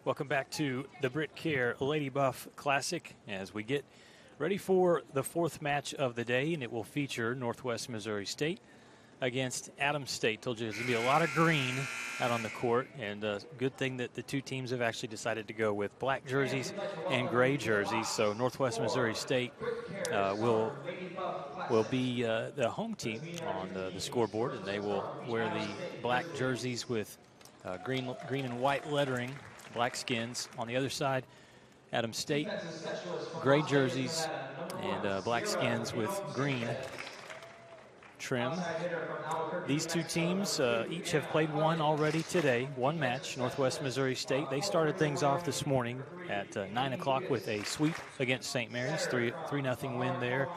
Welcome back to the BritKare Lady Buff Classic as we get ready for the fourth match of the day, and it will feature Northwest Missouri State against Adams State. Told you there's going to be a lot of green out on the court, and good thing that the two teams have actually decided to go with black jerseys and gray jerseys. So Northwest Missouri State will be the home team on the scoreboard, and they will wear the black jerseys with green and white lettering, black skins. On the other side, Adams State, gray jerseys and black skins with green trim. These two teams each have played one already today, one match. Northwest Missouri State, they started things off this morning at 9 o'clock with a sweep against St. Mary's, 3-0 win there.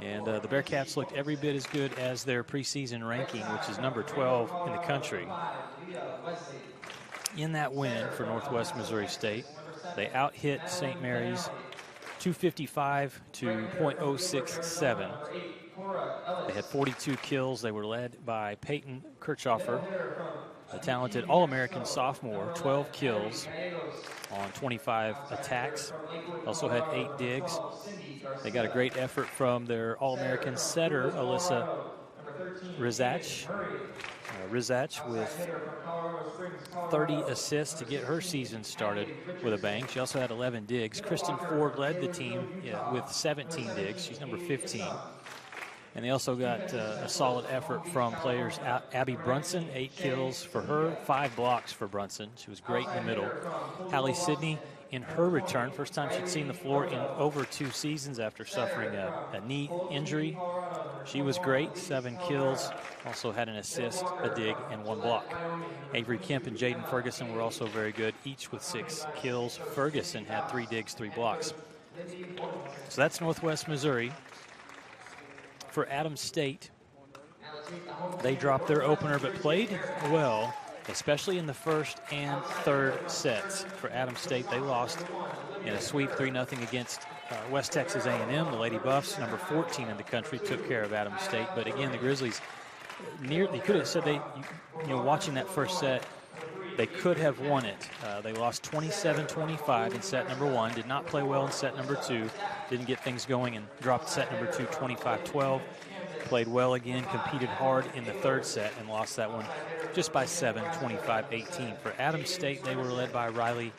And the Bearcats looked every bit as good as their preseason ranking, which is number 12 in the country. In that win for Northwest Missouri State, they out-hit St. Mary's 255 to .067. They had 42 kills. They were led by Peyton Kirchhoffer, a talented All-American sophomore, 12 kills on 25 attacks. Also had 8 digs. They got a great effort from their All-American setter, Alyssa Rizach. Rizach with 30 assists to get her season started with a bang. She also had 11 digs. Kristen Ford led the team with 17 digs. She's number 15. And they also got a solid effort from players. Abby Brunson, 8 kills for her, 5 blocks for Brunson. She was great in the middle. Hallie Sidney, in her return, first time she'd seen the floor in over 2 seasons after suffering a knee injury. She was great, 7 kills, also had an assist, a dig, and 1 block. Avery Kemp and Jaden Ferguson were also very good, each with 6 kills. Ferguson had 3 digs, 3 blocks. So that's Northwest Missouri. For Adams State, they dropped their opener but played well, especially in the first and third sets. For Adams State, they lost in a sweep 3-0 against West Texas A&M. The Lady Buffs, number 14 in the country, took care of Adams State. But again, the Grizzlies, they could have said watching that first set, they could have won it. They lost 27-25 in set number 1, did not play well in set number 2, didn't get things going, and dropped set number 2 25-12. Played well again, competed hard in the third set, and lost that one just by 7, 25-18. For Adams State, they were led by Riley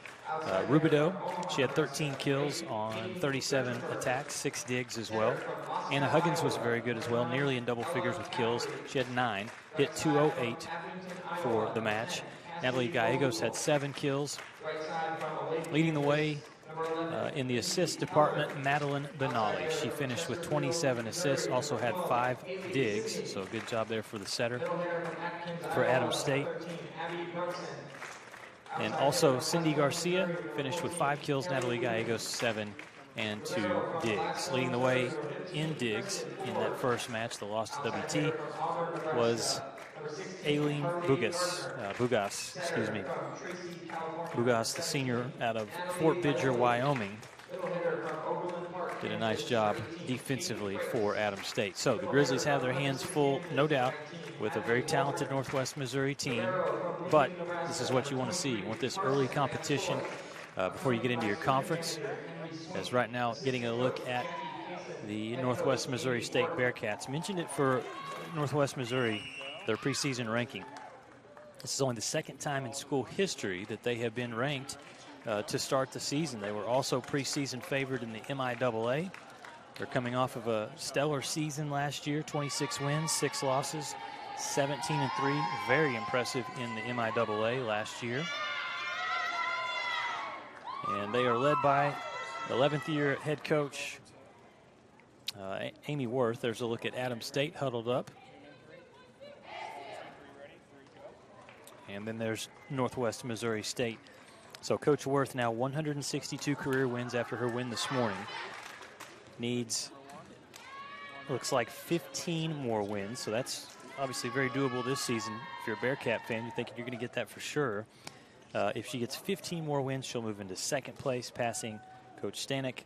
Rubidoux. She had 13 kills on 37 attacks, 6 digs as well. Anna Huggins was very good as well, nearly in double figures with kills. She had 9, hit 208 for the match. Natalie Gallegos had 7 kills. Leading the way in the assist department, Madeline Benali. She finished with 27 assists, also had 5 digs, so good job there for the setter for Adams State. And also Cindy Garcia finished with 5 kills, Natalie Gallegos 7 and 2 digs. Leading the way in digs in that first match, the loss to WT, was Aileen Bugas, Bugas, the senior out of Fort Bidger, Wyoming, did a nice job defensively for Adams State. So the Grizzlies have their hands full, no doubt, with a very talented Northwest Missouri team. But this is what you want to see. You want this early competition before you get into your conference. As right now, getting a look at the Northwest Missouri State Bearcats. Mentioned it for Northwest Missouri, their preseason ranking. This is only the second time in school history that they have been ranked to start the season. They were also preseason favored in the MIAA. They're coming off of a stellar season last year, 26 wins, 6 losses, 17-3. Very impressive in the MIAA last year. And they are led by 11th year head coach Amy Worth. There's a look at Adams State huddled up. And then there's Northwest Missouri State. So Coach Worth now 162 career wins after her win this morning. Needs, looks like 15 more wins. So that's obviously very doable this season. If you're a Bearcat fan, you think you're going to get that for sure. If she gets 15 more wins, she'll move into second place, passing Coach Stanek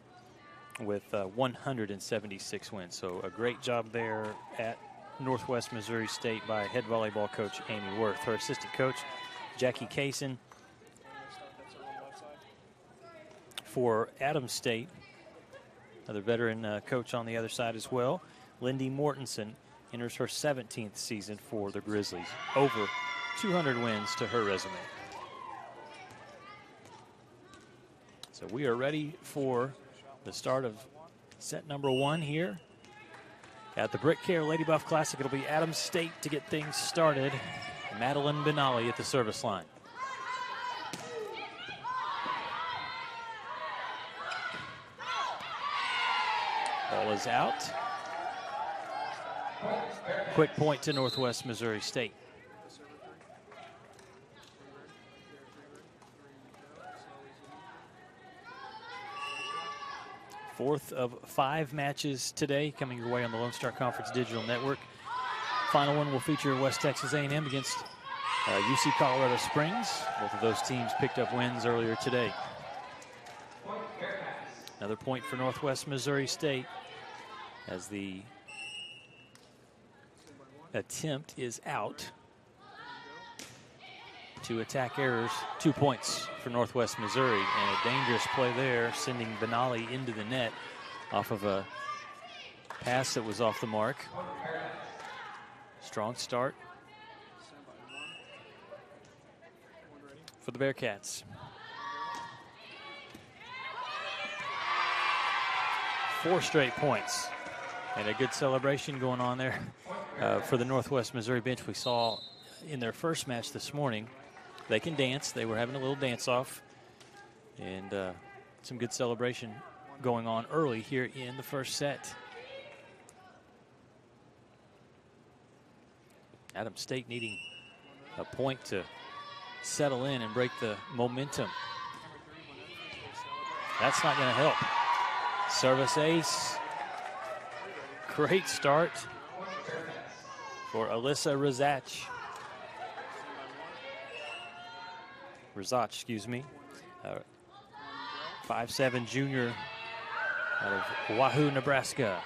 with 176 wins. So a great job there at Northwest Missouri State by head volleyball coach Amy Worth. Her assistant coach, Jackie Kaysen, for Adams State. Another veteran coach on the other side as well. Lindy Mortensen enters her 17th season for the Grizzlies. Over 200 wins to her resume. So we are ready for the start of set number 1 here at the BritKare Lady Buff Classic. It'll be Adams State to get things started. Madeline Benali at the service line. Ball is out. Quick point to Northwest Missouri State. Fourth of 5 matches today coming your way on the Lone Star Conference Digital Network. Final one will feature West Texas A&M against UC Colorado Springs. Both of those teams picked up wins earlier today. Another point for Northwest Missouri State as the attempt is out. 2 attack errors, 2 points for Northwest Missouri, and a dangerous play there, sending Benali into the net off of a pass that was off the mark. Strong start for the Bearcats. 4 straight points, and a good celebration going on there for the Northwest Missouri bench. We saw in their first match this morning, they can dance. They were having a little dance-off, and some good celebration going on early here in the first set. Adams State needing a point to settle in and break the momentum. That's not going to help. Service ace. Great start for Alyssa Rizach, excuse me. 5'7" junior out of Wahoo, Nebraska.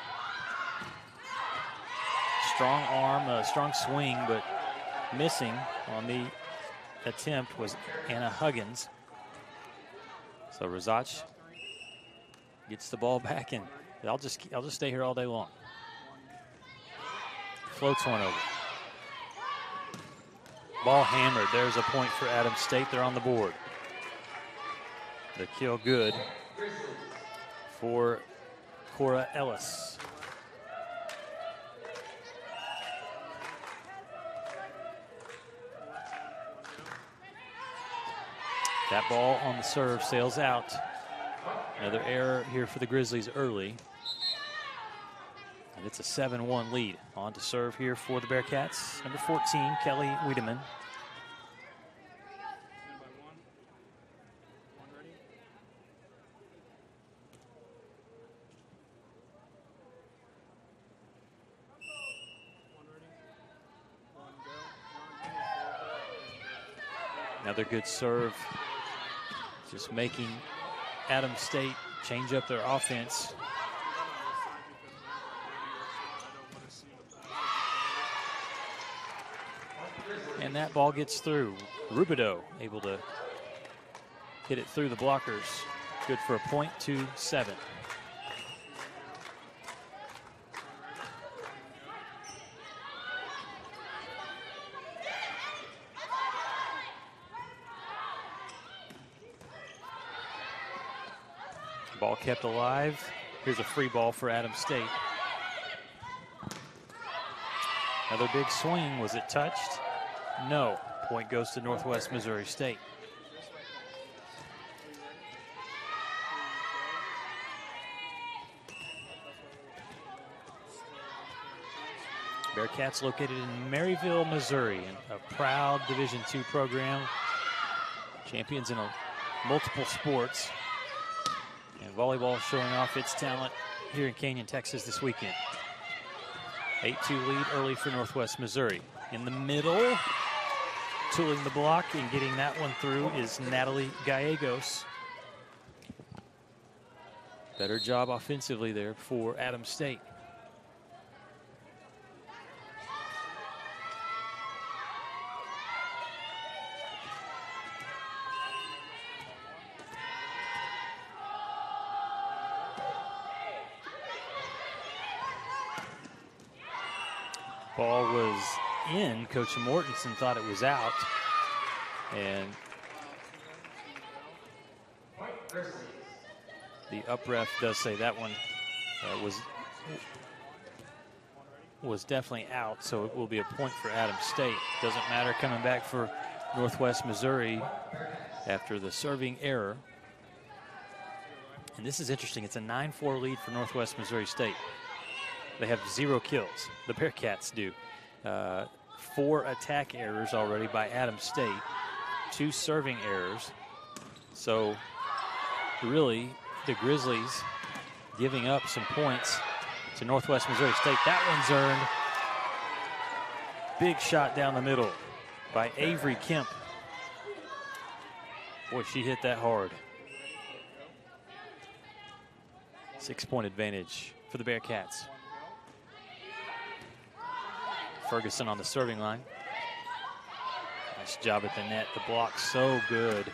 Strong arm, strong swing, but missing on the attempt was Anna Huggins. So Rizach gets the ball back, and I'll just stay here all day long. Floats one over. Ball hammered. There's a point for Adams State. They're on the board. The kill good for Cora Ellis. That ball on the serve sails out. Another error here for the Grizzlies early. And it's a 7-1 lead. On to serve here for the Bearcats. Number 14, Kelly Wiedemann. Another good serve. Just making Adams State change up their offense. And that ball gets through. Rubidoux able to hit it through the blockers. Good for a point, 2-7. Ball kept alive. Here's a free ball for Adams State. Another big swing. Was it touched? No. Point goes to Northwest Missouri State. Bearcats located in Maryville, Missouri, and a proud Division II program. Champions in multiple sports. And volleyball showing off its talent here in Canyon, Texas this weekend. 8-2 lead early for Northwest Missouri. In the middle, tooling the block and getting that one through is Natalie Gallegos. Better job offensively there for Adams State. Ball was in. Coach Mortensen thought it was out. And the up ref does say that one was definitely out, so it will be a point for Adams State. Doesn't matter, coming back for Northwest Missouri after the serving error. And this is interesting. It's a 9-4 lead for Northwest Missouri State. They have 0 kills. The Bearcats do. 4 attack errors already by Adams State. 2 serving errors. So really, the Grizzlies giving up some points to Northwest Missouri State. That one's earned. Big shot down the middle by Avery Kemp. Boy, she hit that hard. 6-point advantage for the Bearcats. Ferguson on the serving line. Nice job at the net. The block so good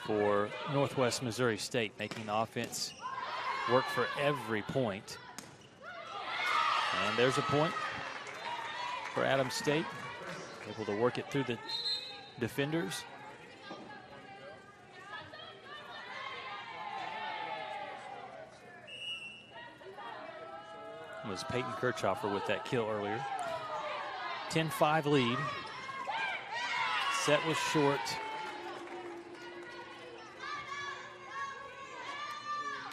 for Northwest Missouri State, making the offense work for every point. And there's a point for Adams State. Able to work it through the defenders. It was Peyton Kirchhoffer with that kill earlier. 10-5 lead. Set was short.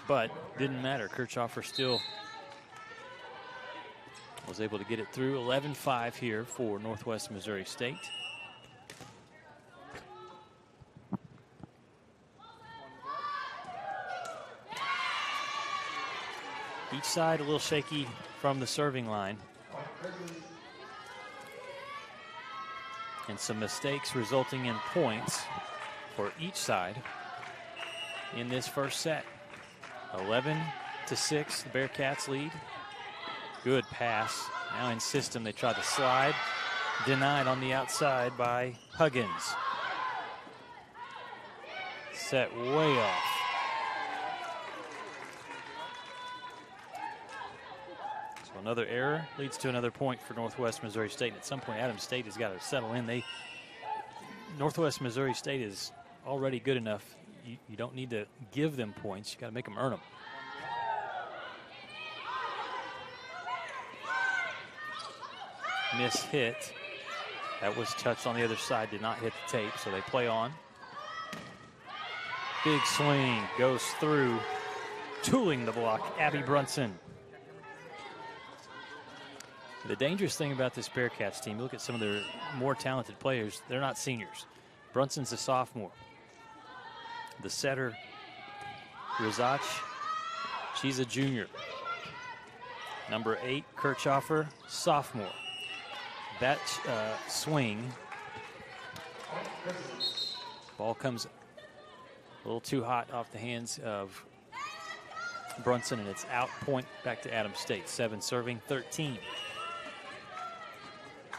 But didn't matter. Kirchhoffer still was able to get it through. 11-5 here for Northwest Missouri State. Each side a little shaky from the serving line. And some mistakes resulting in points for each side in this first set. 11-6, the Bearcats lead. Good pass. Now in system, they try to slide. Denied on the outside by Huggins. Set way off. So another error leads to another point for Northwest Missouri State. At some point, Adams State has got to settle in. Northwest Missouri State is already good enough. You don't need to give them points. You got to make them earn them. Miss hit. That was touched on the other side, did not hit the tape, so they play on. Big swing, goes through, tooling the block, Abby Brunson. The dangerous thing about this Bearcats team, you look at some of their more talented players, they're not seniors. Brunson's a sophomore. The setter, Rizach, she's a junior. Number 8, Kirchhoffer, sophomore. That swing, ball comes a little too hot off the hands of Brunson, and it's out. Point back to Adams State. 7 serving, 13.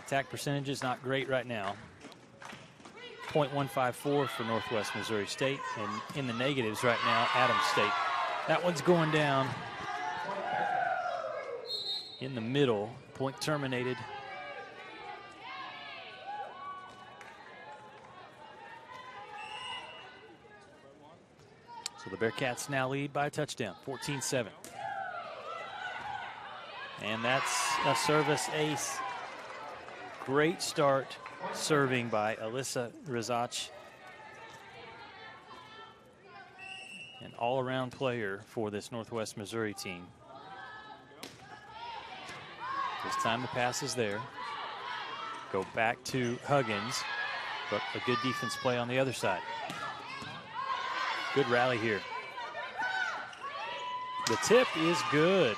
Attack percentage is not great right now. .154 for Northwest Missouri State, and in the negatives right now, Adams State. That one's going down in the middle. Point terminated. So the Bearcats now lead by a touchdown, 14-7. And that's a service ace. Great start serving by Alyssa Rizach. An all-around player for this Northwest Missouri team. This time the pass is there. Go back to Huggins, but a good defense play on the other side. Good rally here. The tip is good.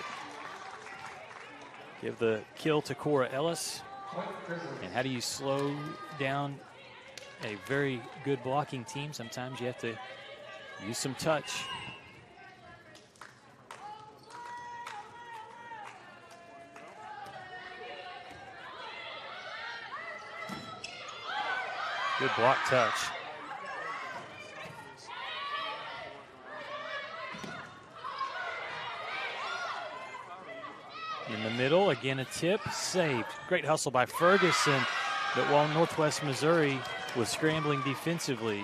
Give the kill to Cora Ellis. And how do you slow down a very good blocking team? Sometimes you have to use some touch. Good block touch. In the middle, again a tip, saved. Great hustle by Ferguson, but while Northwest Missouri was scrambling defensively,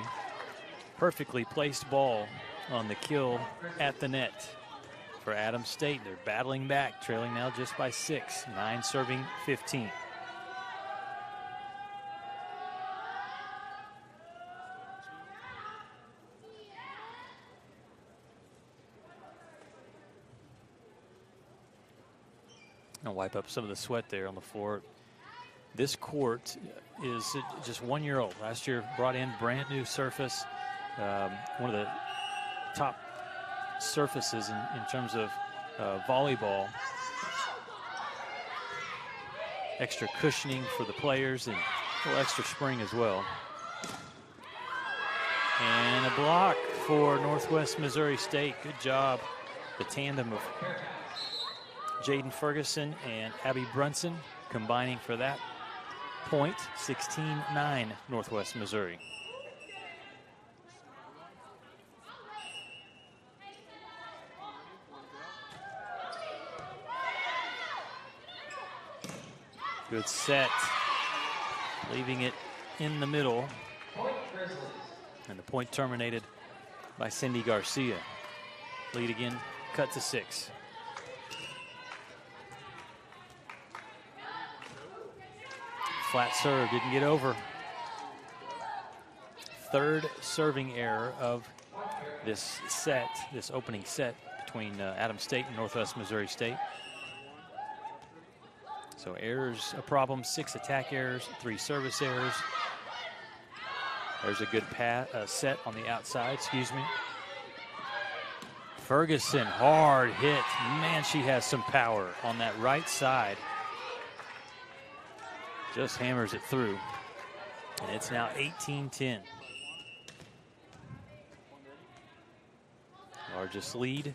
perfectly placed ball on the kill at the net for Adams State. They're battling back, trailing now just by 6, 9 serving 15. I'll wipe up some of the sweat there on the floor. This court is just 1 year old. Last year brought in brand new surface. One of the top surfaces in terms of volleyball. Extra cushioning for the players and a little extra spring as well. And a block for Northwest Missouri State. Good job. The tandem of Jaden Ferguson and Abby Brunson combining for that point. 16-9 Northwest Missouri. Good set, leaving it in the middle. And the point terminated by Cindy Garcia. Lead again, cut to 6. Flat serve, didn't get over. Third serving error of this set, this opening set between Adams State and Northwest Missouri State. So errors a problem, 6 attack errors, 3 service errors. There's a good set on the outside, excuse me. Ferguson, hard hit. Man, she has some power on that right side. Just hammers it through. And it's now 18-10. Largest lead.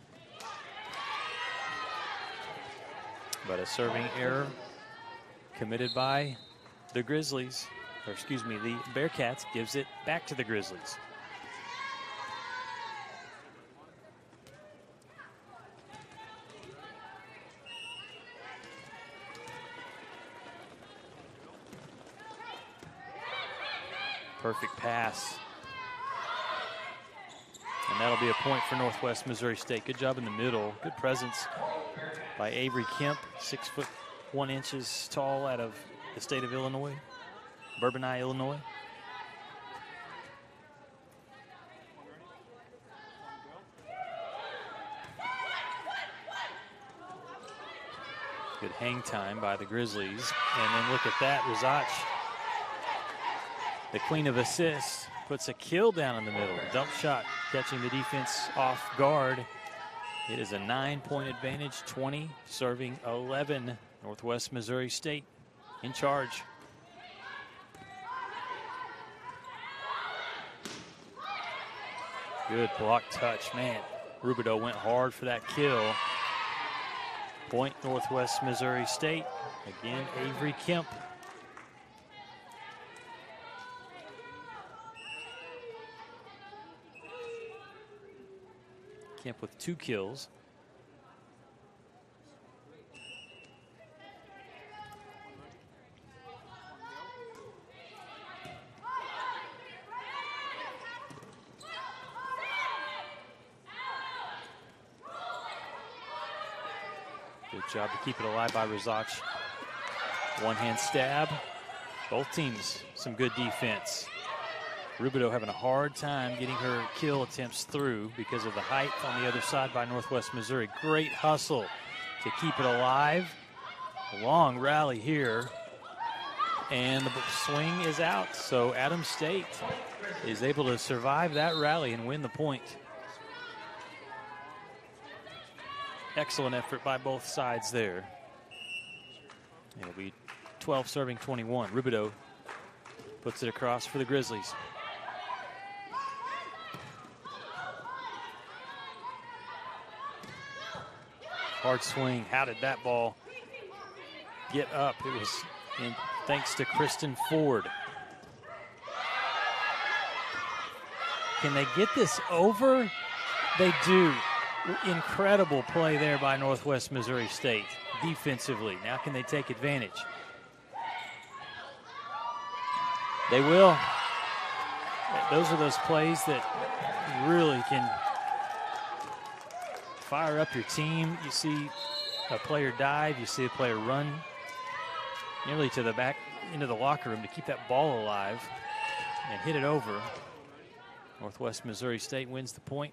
But a serving error committed by the Grizzlies, or excuse me, the Bearcats, gives it back to the Grizzlies. Perfect pass. And that'll be a point for Northwest Missouri State. Good job in the middle. Good presence by Avery Kemp, 6'1" tall, out of the state of Illinois, Bourbonnais, Illinois. Good hang time by the Grizzlies. And then look at that, Rizach, the queen of assists, puts a kill down in the middle. Dump shot catching the defense off guard. It is a 9-point advantage, 20 serving 11. Northwest Missouri State in charge. Good block touch, man. Rubidoux went hard for that kill. Point Northwest Missouri State. Again, Avery Kemp. Kemp with 2 kills. Good job to keep it alive by Rizach. One-hand stab. Both teams some good defense. Rubidoux having a hard time getting her kill attempts through because of the height on the other side by Northwest Missouri. Great hustle to keep it alive. A long rally here. And the swing is out. So Adams State is able to survive that rally and win the point. Excellent effort by both sides there. It'll be 12 serving 21. Rubidoux puts it across for the Grizzlies. Hard swing. How did that ball get up? It was thanks to Kristen Ford. Can they get this over? They do. incredible play there by Northwest Missouri State defensively. Now can they take advantage? They will. Those are those plays that really can fire up your team. You see a player dive, you see a player run nearly to the back into the locker room to keep that ball alive and hit it over. Northwest Missouri State wins the point,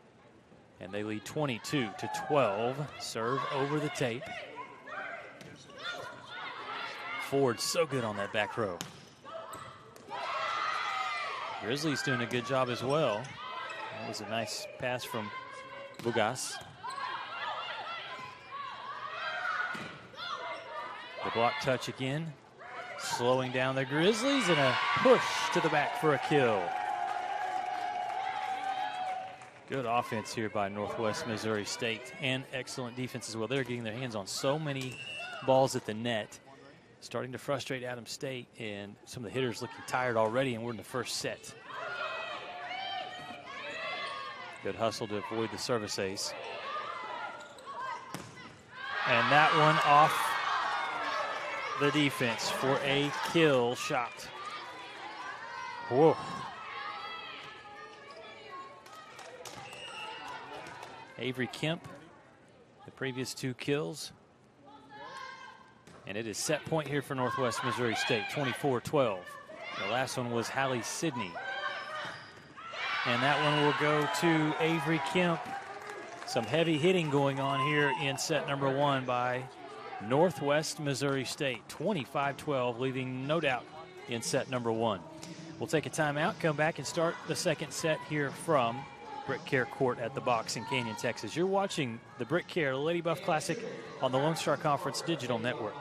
and they lead 22-12. Serve over the tape. Ford so good on that back row. Grizzlies doing a good job as well. That was a nice pass from Bugas. The block touch again, slowing down the Grizzlies, and a push to the back for a kill. Good offense here by Northwest Missouri State, and excellent defense as well. They're getting their hands on so many balls at the net, starting to frustrate Adams State, and some of the hitters looking tired already, and we're in the first set. Good hustle to avoid the service ace. And that one off the defense for a kill shot. Whoa. Avery Kemp, the previous 2 kills. And it is set point here for Northwest Missouri State, 24-12. The last one was Hallie Sidney. And that one will go to Avery Kemp. Some heavy hitting going on here in set number 1 by Northwest Missouri State, 25-12, leaving no doubt in set number 1. We'll take a timeout, come back and start the second set here from BritKare Court at the Box in Canyon, Texas. You're watching the BritKare Lady Buff Classic on the Lone Star Conference Digital Network.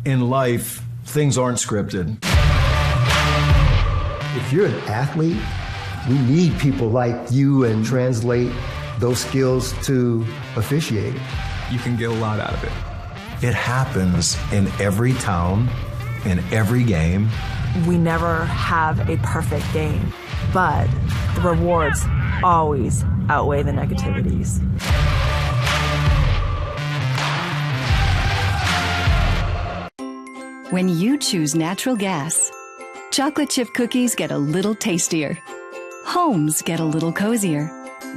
In life, things aren't scripted. If you're an athlete, we need people like you and translate those skills to officiating. You can get a lot out of it. It happens in every town, in every game. We never have a perfect game, but the rewards always outweigh the negativities. When you choose natural gas, chocolate chip cookies get a little tastier. Homes get a little cozier.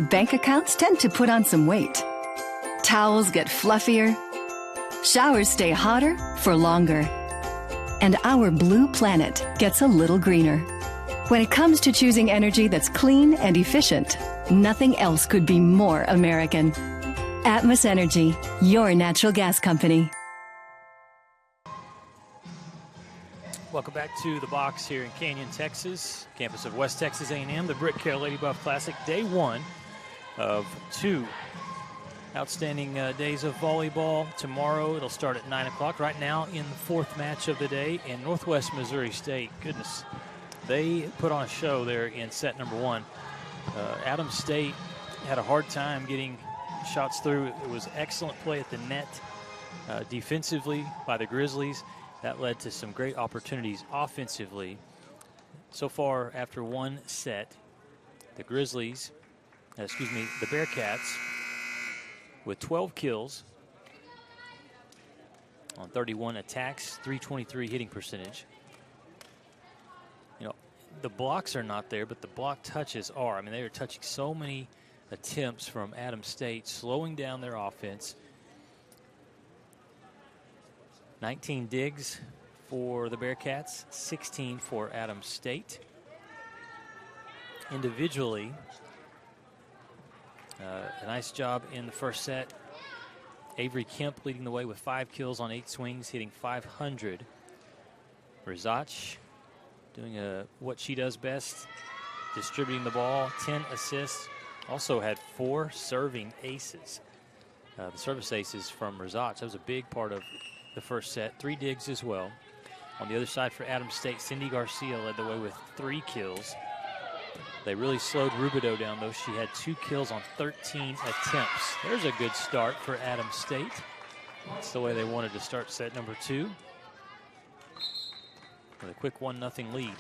Bank accounts tend to put on some weight. Towels get fluffier. Showers stay hotter for longer. And our blue planet gets a little greener. When it comes to choosing energy that's clean and efficient, nothing else could be more American. Atmos Energy, your natural gas company. Welcome back to the Box here in Canyon, Texas, campus of West Texas A&M, the BritKare Lady Buff Classic, day 1 of 2 outstanding days of volleyball. Tomorrow it'll start at 9 o'clock. Right now in the 4th match of the day, and Northwest Missouri State, goodness, they put on a show there in set number 1. Adams State had a hard time getting shots through. It was excellent play at the net defensively by the Grizzlies. That led to some great opportunities offensively. So far, after 1 set, the Bearcats, with 12 kills on 31 attacks, 323 hitting percentage. You know, the blocks are not there, but the block touches are. I mean, they are touching so many attempts from Adams State, slowing down their offense. 19 digs for the Bearcats, 16 for Adams State. Individually, a nice job in the first set. Avery Kemp leading the way with 5 kills on 8 swings, hitting .500. Rizach doing what she does best, distributing the ball, 10 assists. Also had 4 serving aces. The service aces from Rizach. That was a big part of the first set. 3 digs as well. On the other side for Adams State, Cindy Garcia led the way with 3 kills. They really slowed Rubidoux down, though. She had 2 kills on 13 attempts. There's a good start for Adams State. That's the way they wanted to start set number 2. With a quick 1-0 lead.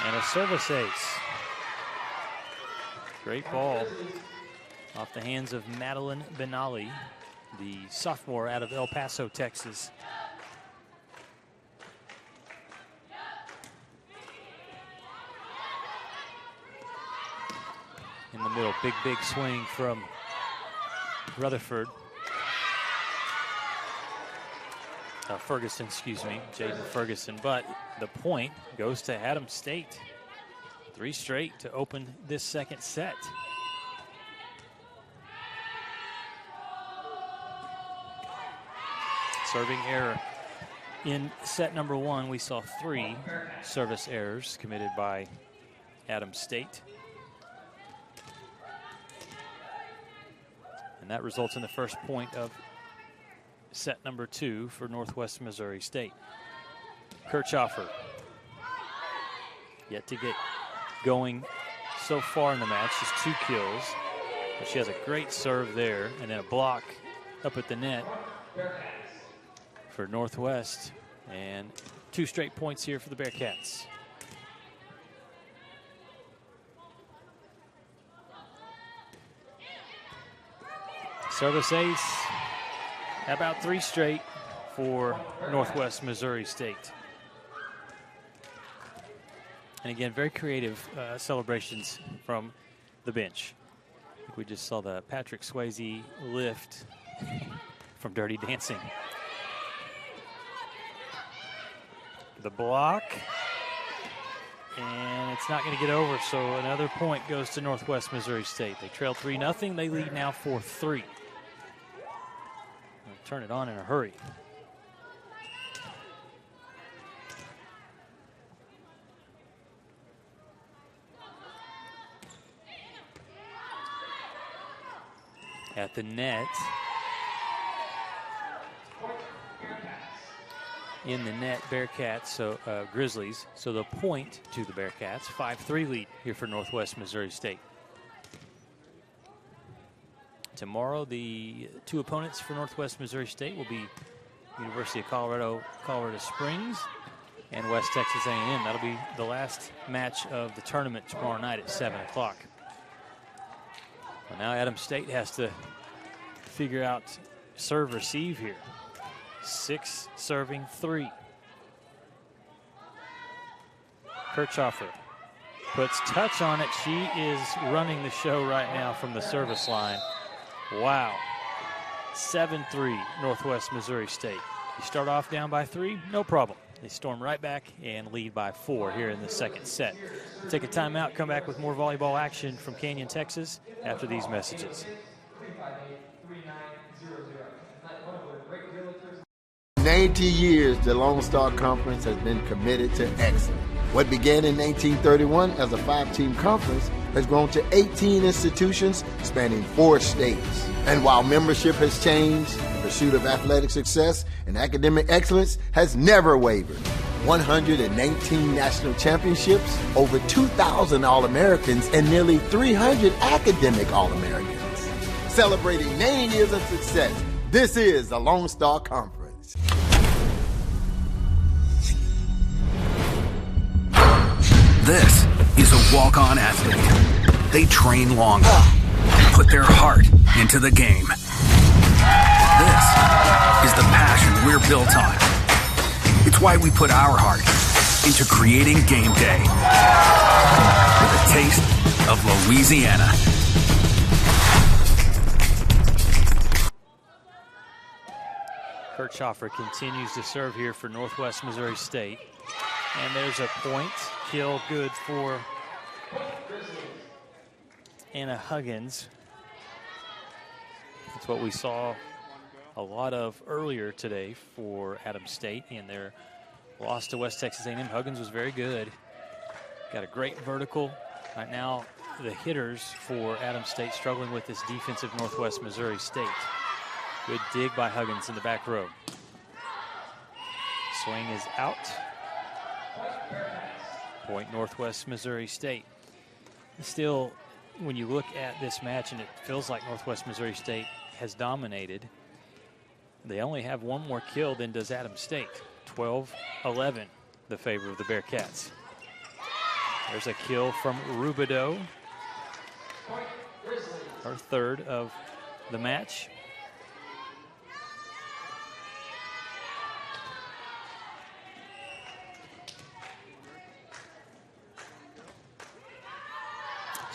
And a service ace. Great ball off the hands of Madeline Benali, the sophomore out of El Paso, Texas. In the middle, big swing from Rutherford. Ferguson, excuse me, Jaden Ferguson. But the point goes to Adams State. 3 straight to open this second set. Serving error. In set number 1, we saw 3 service errors committed by Adams State. And that results in the first point of set number 2 for Northwest Missouri State. Kirchhoffer yet to get going so far in the match, just 2 kills. But she has a great serve there, and then a block up at the net for Northwest, and 2 straight points here for the Bearcats. Service ace, about 3 straight for Northwest Missouri State. And again, very creative celebrations from the bench. I think we just saw the Patrick Swayze lift from Dirty Dancing. The block, and it's not going to get over, so another point goes to Northwest Missouri State. They trail 3-0. They lead now 4-3. Turn it on in a hurry. At the net. In the net, Bearcats, so Grizzlies. So the point to the Bearcats, 5-3 lead here for Northwest Missouri State. Tomorrow, the 2 opponents for Northwest Missouri State will be University of Colorado Springs and West Texas A&M. That'll be the last match of the tournament tomorrow night at 7 o'clock. Well, now Adams State has to figure out serve receive here. 6 serving 3. Kirchhoffer puts touch on it. She is running the show right now from the service line. Wow. 7-3 Northwest Missouri State. You start off down by 3, no problem. They storm right back and lead by 4 here in the second set. We'll take a timeout, come back with more volleyball action from Canyon, Texas after these messages. 90 years, the Lone Star Conference has been committed to excellence. What began in 1931 as a 5-team conference has grown to 18 institutions spanning 4 states. And while membership has changed, the pursuit of athletic success and academic excellence has never wavered. 119 national championships, over 2,000 All-Americans, and nearly 300 academic All-Americans. Celebrating 90 years of success, this is the Lone Star Conference. This is a walk-on athlete. They train longer, put their heart into the game. This is the passion we're built on. It's why we put our heart into creating game day with a taste of Louisiana. Kirchhoffer continues to serve here for Northwest Missouri State. And there's a point. Kill good for Anna Huggins. That's what we saw a lot of earlier today for Adams State in their loss to West Texas A&M. Huggins was very good. Got a great vertical. Right now, the hitters for Adams State struggling with this defensive Northwest Missouri State. Good dig by Huggins in the back row. Swing is out. Point Northwest Missouri State. Still, when you look at this match, and it feels like Northwest Missouri State has dominated, they only have one more kill than does Adams State. 12-11, the favor of the Bearcats. There's a kill from Rubidoux, her third of the match.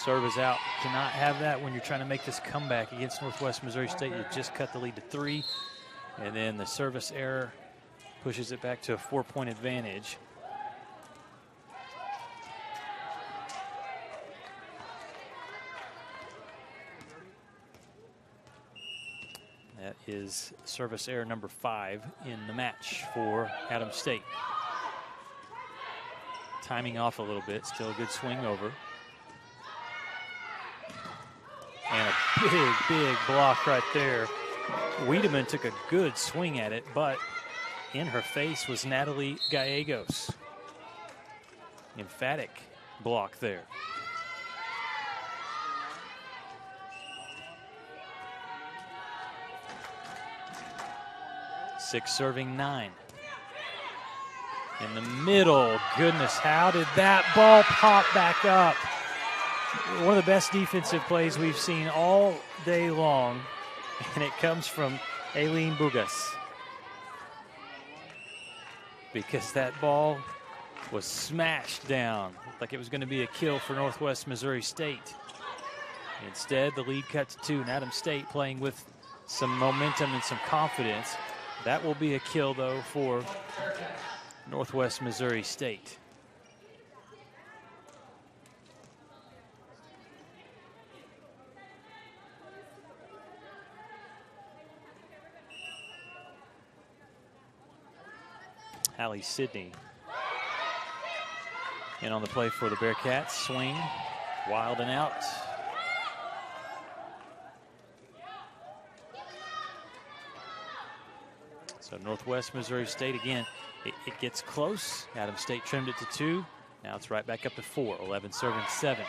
Serve is out. Cannot have that when you're trying to make this comeback against Northwest Missouri State. You just cut the lead to 3, and then the service error pushes it back to a 4-point advantage. That is service error number 5 in the match for Adams State. Timing off a little bit, still a good swing over. And a big, big block right there. Wiedemann took a good swing at it, but in her face was Natalie Gallegos. Emphatic block there. Six serving 9. In the middle, goodness, how did that ball pop back up? One of the best defensive plays we've seen all day long, and it comes from Aileen Bugas. Because that ball was smashed down. Looked like it was going to be a kill for Northwest Missouri State. Instead, the lead cut to 2, and Adams State playing with some momentum and some confidence. That will be a kill, though, for Northwest Missouri State. Hallie Sidney in on the play for the Bearcats. Swing, wild and out. So Northwest Missouri State again, it gets close. Adams State trimmed it to 2. Now it's right back up to 4. 11 serving 7.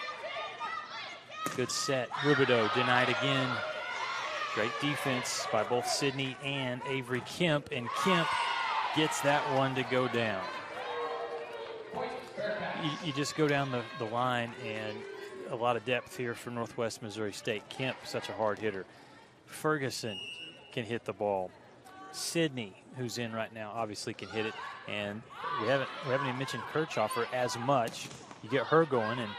Good set. Rubidoux denied again. Great defense by both Sidney and Avery Kemp, and Kemp gets that one to go down. You just go down the line, and a lot of depth here for Northwest Missouri State. Kemp, such a hard hitter. Ferguson can hit the ball. Sidney, who's in right now, obviously can hit it. And we haven't even mentioned Kirchhoffer as much. You get her going, and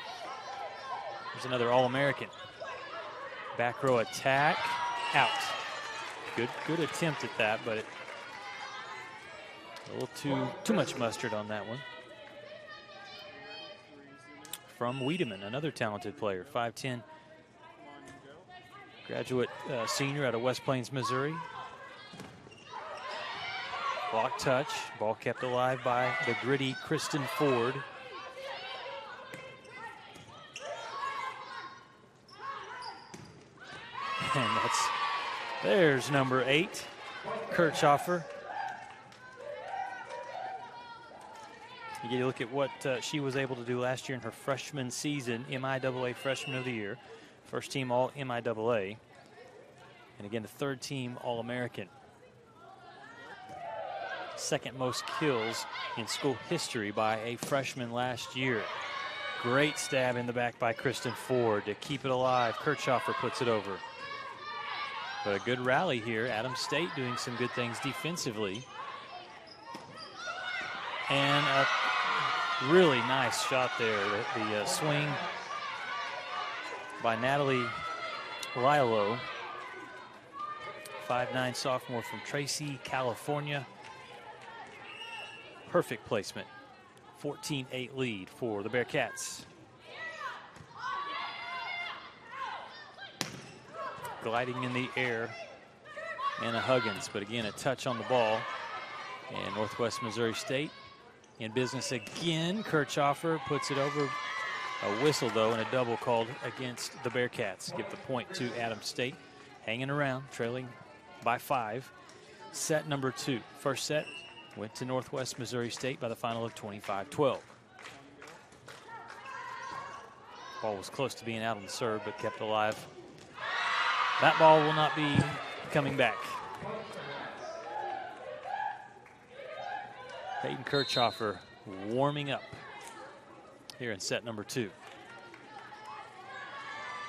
there's another All-American. Back row attack, out. Good attempt at that, but a little too much mustard on that one. From Wiedemann, another talented player, 5'10", graduate senior out of West Plains, Missouri. Block touch, ball kept alive by the gritty Kristen Ford. And there's number 8, Kirchhoffer. You get a look at what she was able to do last year in her freshman season, MIAA Freshman of the Year. First team All MIAA. And again, the third team All-American. Second most kills in school history by a freshman last year. Great stab in the back by Kristen Ford to keep it alive. Kirchhoffer puts it over. But a good rally here. Adams State doing some good things defensively. And a really nice shot there. The swing by Natalie Lilo. 5'9" sophomore from Tracy, California. Perfect placement. 14-8 lead for the Bearcats. Gliding in the air, Anna Huggins, but again, a touch on the ball. And Northwest Missouri State in business again. Kirchhoffer puts it over. A whistle, though, and a double called against the Bearcats. Give the point to Adams State. Hanging around, trailing by 5. Set number 2. First set went to Northwest Missouri State by the final of 25-12. Ball was close to being out on the serve, but kept alive. That ball will not be coming back. Peyton Kirchhoffer warming up here in set number 2.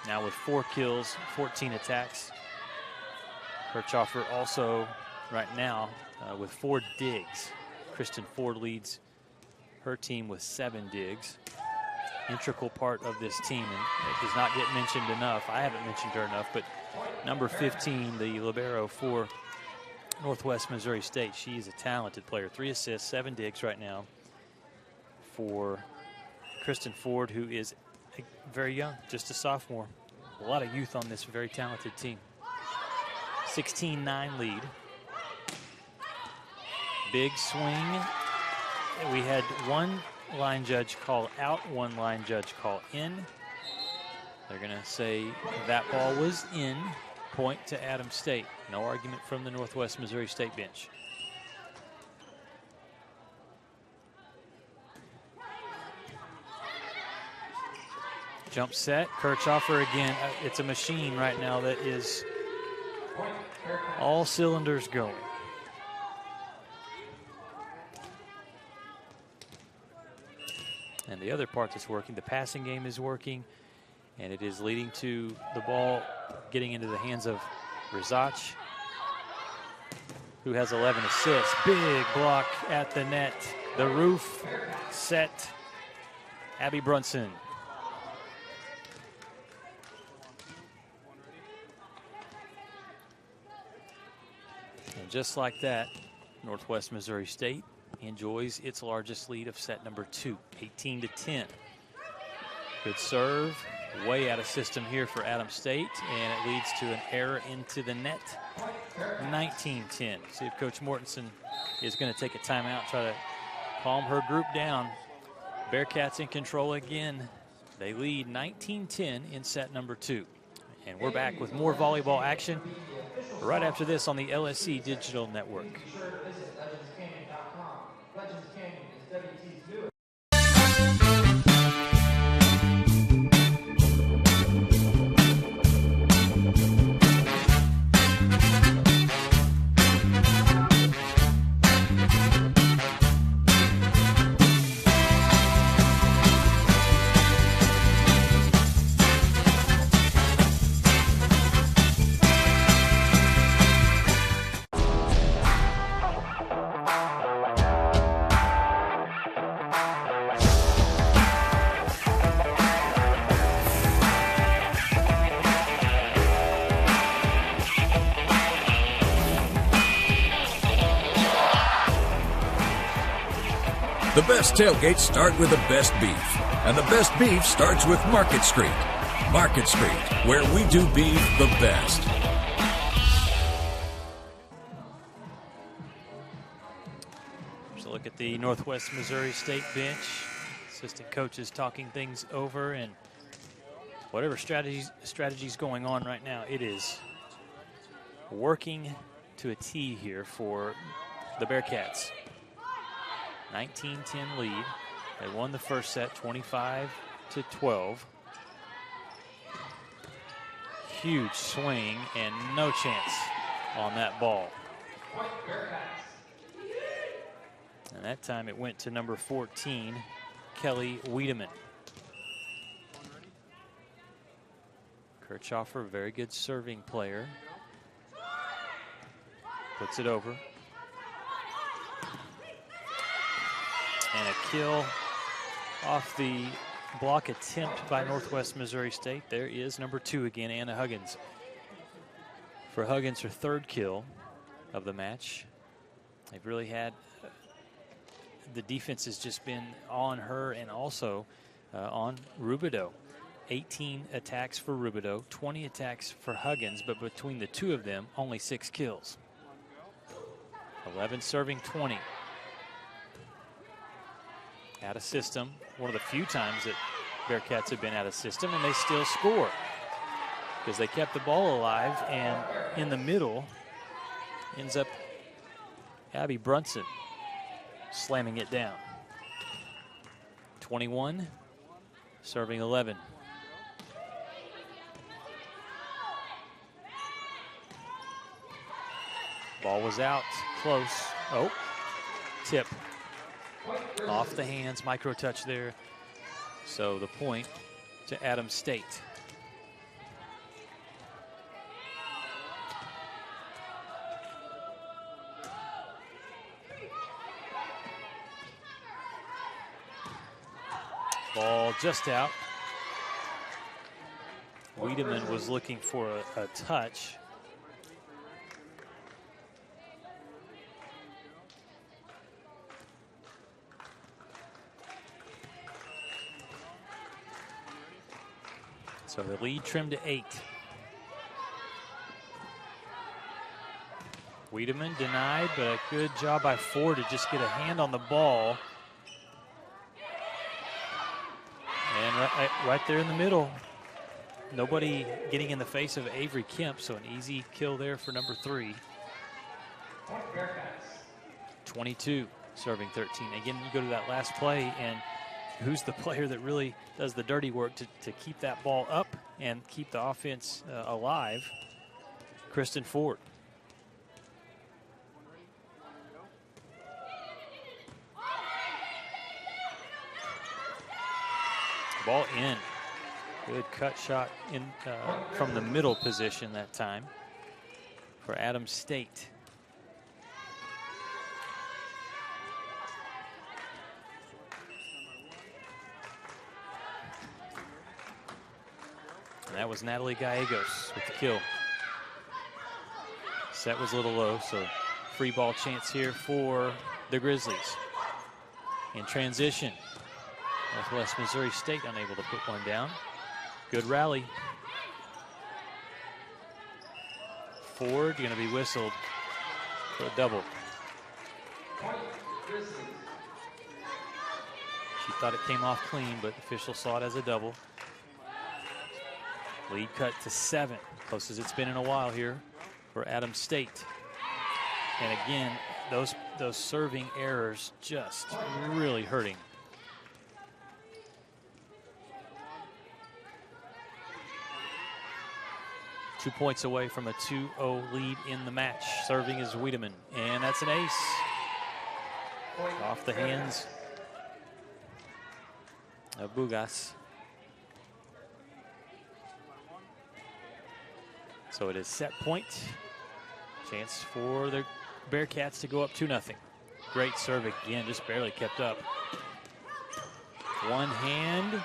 Now with 4 kills, 14 attacks. Kirchhoffer also right now with 4 digs. Kristen Ford leads her team with 7 digs. Integral part of this team, and it does not get mentioned enough. I haven't mentioned her enough, but number 15, the libero for Northwest Missouri State. She is a talented player. 3 assists, 7 digs right now for Kristen Ford, who is very young, just a sophomore. A lot of youth on this very talented team. 16-9 lead. Big swing. We had one line judge call out, one line judge call in. They're going to say that ball was in. Point to Adams State. No argument from the Northwest Missouri State bench. Jump set, Kirchhoffer again. It's a machine right now that is all cylinders going. And the other part that's working, the passing game is working, and it is leading to the ball getting into the hands of Rizach, who has 11 assists. Big block at the net. The roof set. Abby Brunson. And just like that, Northwest Missouri State enjoys its largest lead of set number 2, 18-10. Good serve, way out of system here for Adams State, and it leads to an error into the net. 19-10. See if Coach Mortensen is going to take a timeout, try to calm her group down. Bearcats in control again. They lead 19-10 in set number 2. And we're back with more volleyball action right after this on the LSC Digital Network. The best tailgates start with the best beef, and the best beef starts with Market Street. Market Street, where we do beef the best. Here's a look at the Northwest Missouri State bench. Assistant coaches talking things over, and whatever strategies going on right now, it is working to a T here for the Bearcats. 19-10 lead. They won the first set 25-12. Huge swing and no chance on that ball. And that time it went to number 14, Kelly Wiedemann. Kirchhoffer, very good serving player. Puts it over. And a kill off the block attempt by Northwest Missouri State. There is number 2 again, Anna Huggins. For Huggins, her 3rd kill of the match. They've really had, the defense has just been on her and also on Rubidoux. 18 attacks for Rubidoux, 20 attacks for Huggins, but between the 2 of them, only 6 kills. 11 serving 20. Out of system, one of the few times that Bearcats have been out of system, and they still score because they kept the ball alive, and in the middle ends up Abby Brunson slamming it down. 21, serving 11. Ball was out, close. Oh, tip. Off the hands, micro touch there. So the point to Adams State. Ball just out. Wiedemann was looking for a touch. So the lead trimmed to 8. Wiedemann denied, but a good job by Ford to just get a hand on the ball. And right there in the middle, nobody getting in the face of Avery Kemp, so an easy kill there for number 3. 22, serving 13. Again, you go to that last play, and who's the player that really does the dirty work to keep that ball up and keep the offense alive? Kristen Ford. Ball in. Good cut shot in from the middle position that time for Adams State. And that was Natalie Gallegos with the kill. Set was a little low, so free ball chance here for the Grizzlies. In transition, Northwest Missouri State unable to put one down. Good rally. Ford going to be whistled for a double. She thought it came off clean, but officials saw it as a double. Lead cut to 7, close as it's been in a while here for Adams State. And again, those serving errors just really hurting. Two points away from a 2-0 lead in the match. Serving is Wiedemann, and that's an ace. Off the hands of Bugas. So it is set point. Chance for the Bearcats to go up 2-0. Great serve again, just barely kept up. One hand,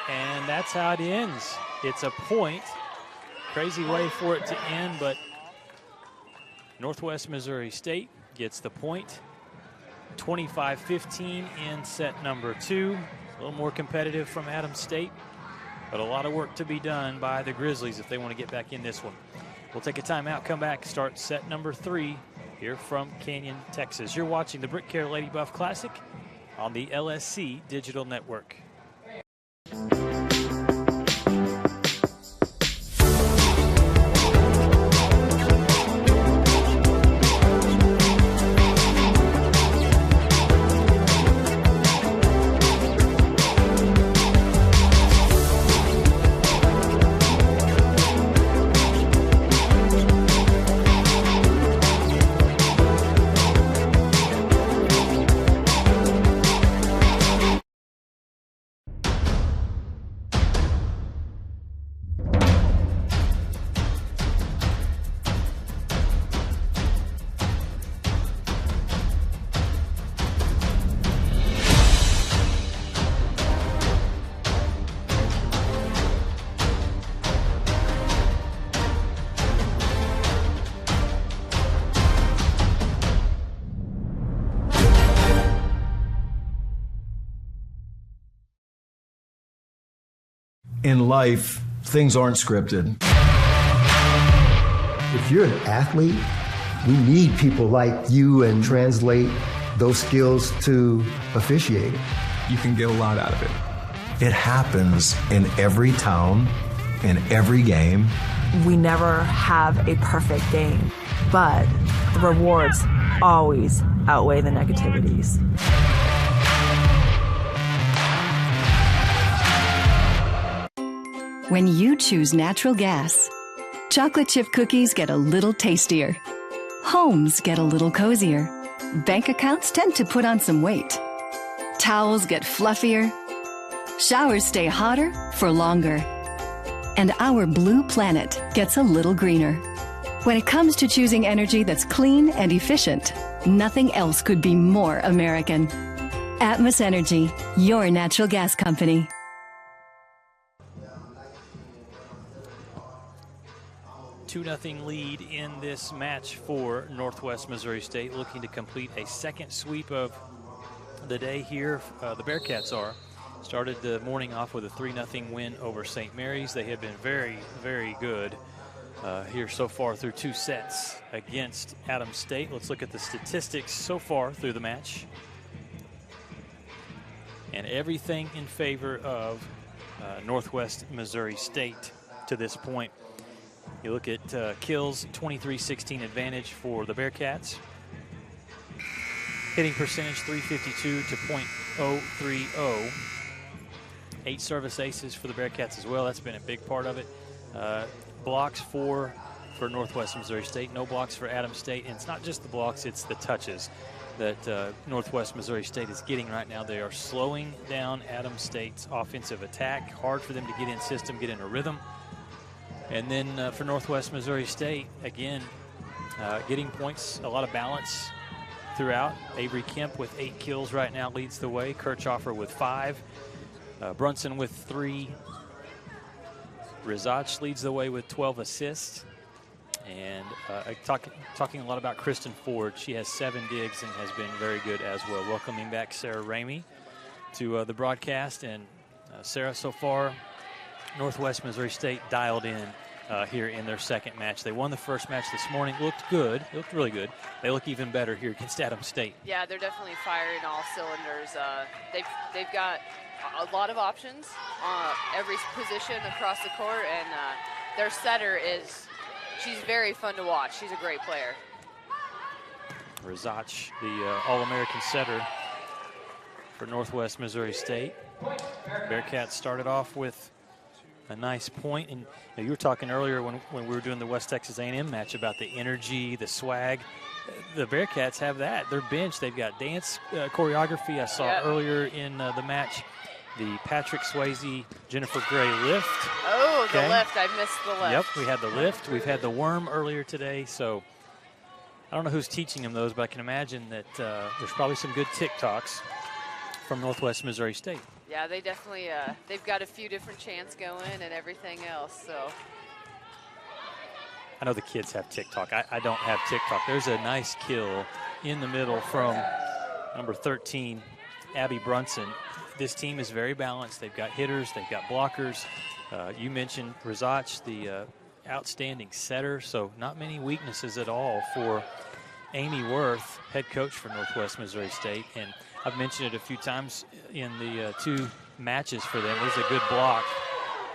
and that's how it ends. It's a point. Crazy way for it to end, but Northwest Missouri State gets the point. 25-15 in set number 2. A little more competitive from Adams State, but a lot of work to be done by the Grizzlies if they want to get back in this one. We'll take a timeout, come back, start set number 3 here from Canyon, Texas. You're watching the BritKare Lady Buff Classic on the LSC Digital Network. In life, things aren't scripted. If you're an athlete, we need people like you and translate those skills to officiating. You can get a lot out of it. It happens in every town, in every game. We never have a perfect game, but the rewards always outweigh the negativities. When you choose natural gas, chocolate chip cookies get a little tastier. Homes get a little cozier. Bank accounts tend to put on some weight. Towels get fluffier. Showers stay hotter for longer. And our blue planet gets a little greener. When it comes to choosing energy that's clean and efficient, nothing else could be more American. Atmos Energy, your natural gas company. 2-0 lead in this match for Northwest Missouri State, looking to complete a second sweep of the day here. The Bearcats started the morning off with a 3-0 win over St. Mary's. They have been very, very good here so far through 2 sets against Adams State. Let's look at the statistics so far through the match. And everything in favor of Northwest Missouri State to this point. You look at kills, 23-16 advantage for the Bearcats. Hitting percentage, 352 to .030. 8 service aces for the Bearcats as well. That's been a big part of it. Blocks for Northwest Missouri State. No blocks for Adams State. And it's not just the blocks, it's the touches that Northwest Missouri State is getting right now. They are slowing down Adams State's offensive attack. Hard for them to get in system, get in a rhythm. And then for Northwest Missouri State, again, getting points, a lot of balance throughout. Avery Kemp with 8 kills right now leads the way. Kirchhoffer with 5. Brunson with 3. Rizach leads the way with 12 assists. And talking a lot about Kristen Ford. She has 7 digs and has been very good as well. Welcoming back Sarah Ramey to the broadcast. And Sarah, so far, Northwest Missouri State dialed in here in their second match. They won the first match this morning. Looked good. It looked really good. They look even better here against Adams State. Yeah, they're definitely firing all cylinders. They've got a lot of options every position across the court, and their setter she's very fun to watch. She's a great player. Rizach, the All-American setter for Northwest Missouri State. Bearcats started off with a nice point, and you were talking earlier when we were doing the West Texas A&M match about the energy, the swag. The Bearcats have that. Their bench, they've got dance choreography. I saw earlier in the match the Patrick Swayze, Jennifer Gray lift. Oh, okay. The lift. I missed the lift. Yep, we had the lift. We've had the worm earlier today, so I don't know who's teaching them those, but I can imagine that there's probably some good TikToks from Northwest Missouri State. Yeah, they definitely, they've got a few different chants going and everything else, so. I know the kids have TikTok. I don't have TikTok. There's a nice kill in the middle from number 13, Abby Brunson. This team is very balanced. They've got hitters, they've got blockers. You mentioned Rizach, the outstanding setter, so not many weaknesses at all for Amy Worth, head coach for Northwest Missouri State. And I've mentioned it a few times in the 2 matches for them. There's a good block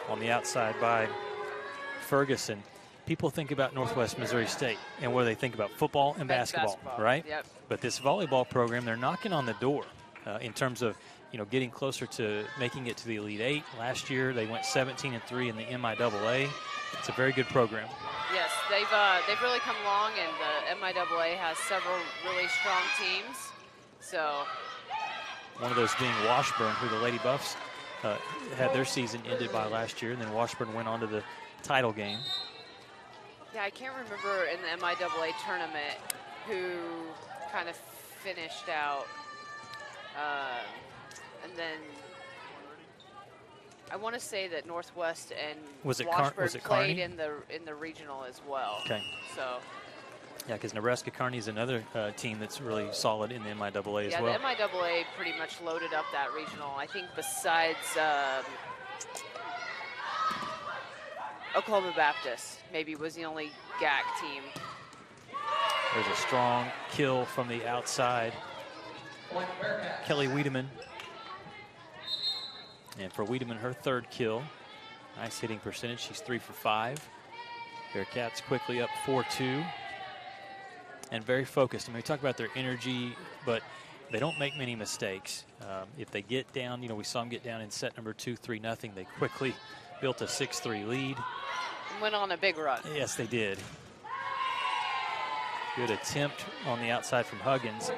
on the outside by Ferguson. People think about Northwest Missouri State and what do they think about? Football and basketball, right? Yep. But this volleyball program, they're knocking on the door in terms of getting closer to making it to the Elite 8. Last year, they went 17-3 in the MIAA. It's a very good program. Yes, they've really come along, and the MIAA has several really strong teams. So one of those being Washburn, who the Lady Buffs had their season ended by last year, and then Washburn went on to the title game. Yeah, I can't remember in the MIAA tournament who kind of finished out. And then I want to say that Northwest and Washburn played in the regional as well. Okay. So. Yeah, because Nebraska Kearney is another team that's really solid in the MIAA as well. Yeah, the MIAA pretty much loaded up that regional. I think besides Oklahoma Baptist maybe was the only GAC team. There's a strong kill from the outside. Kelly Wiedemann. And for Wiedemann, her 3rd kill. Nice hitting percentage. She's 3 for 5. Bearcats quickly up 4-2. And very focused. I mean, we talk about their energy, but they don't make many mistakes. If they get down, we saw them get down in set number 2, 3-0. They quickly built a 6-3 lead. Went on a big run. Yes, they did. Good attempt on the outside from Huggins,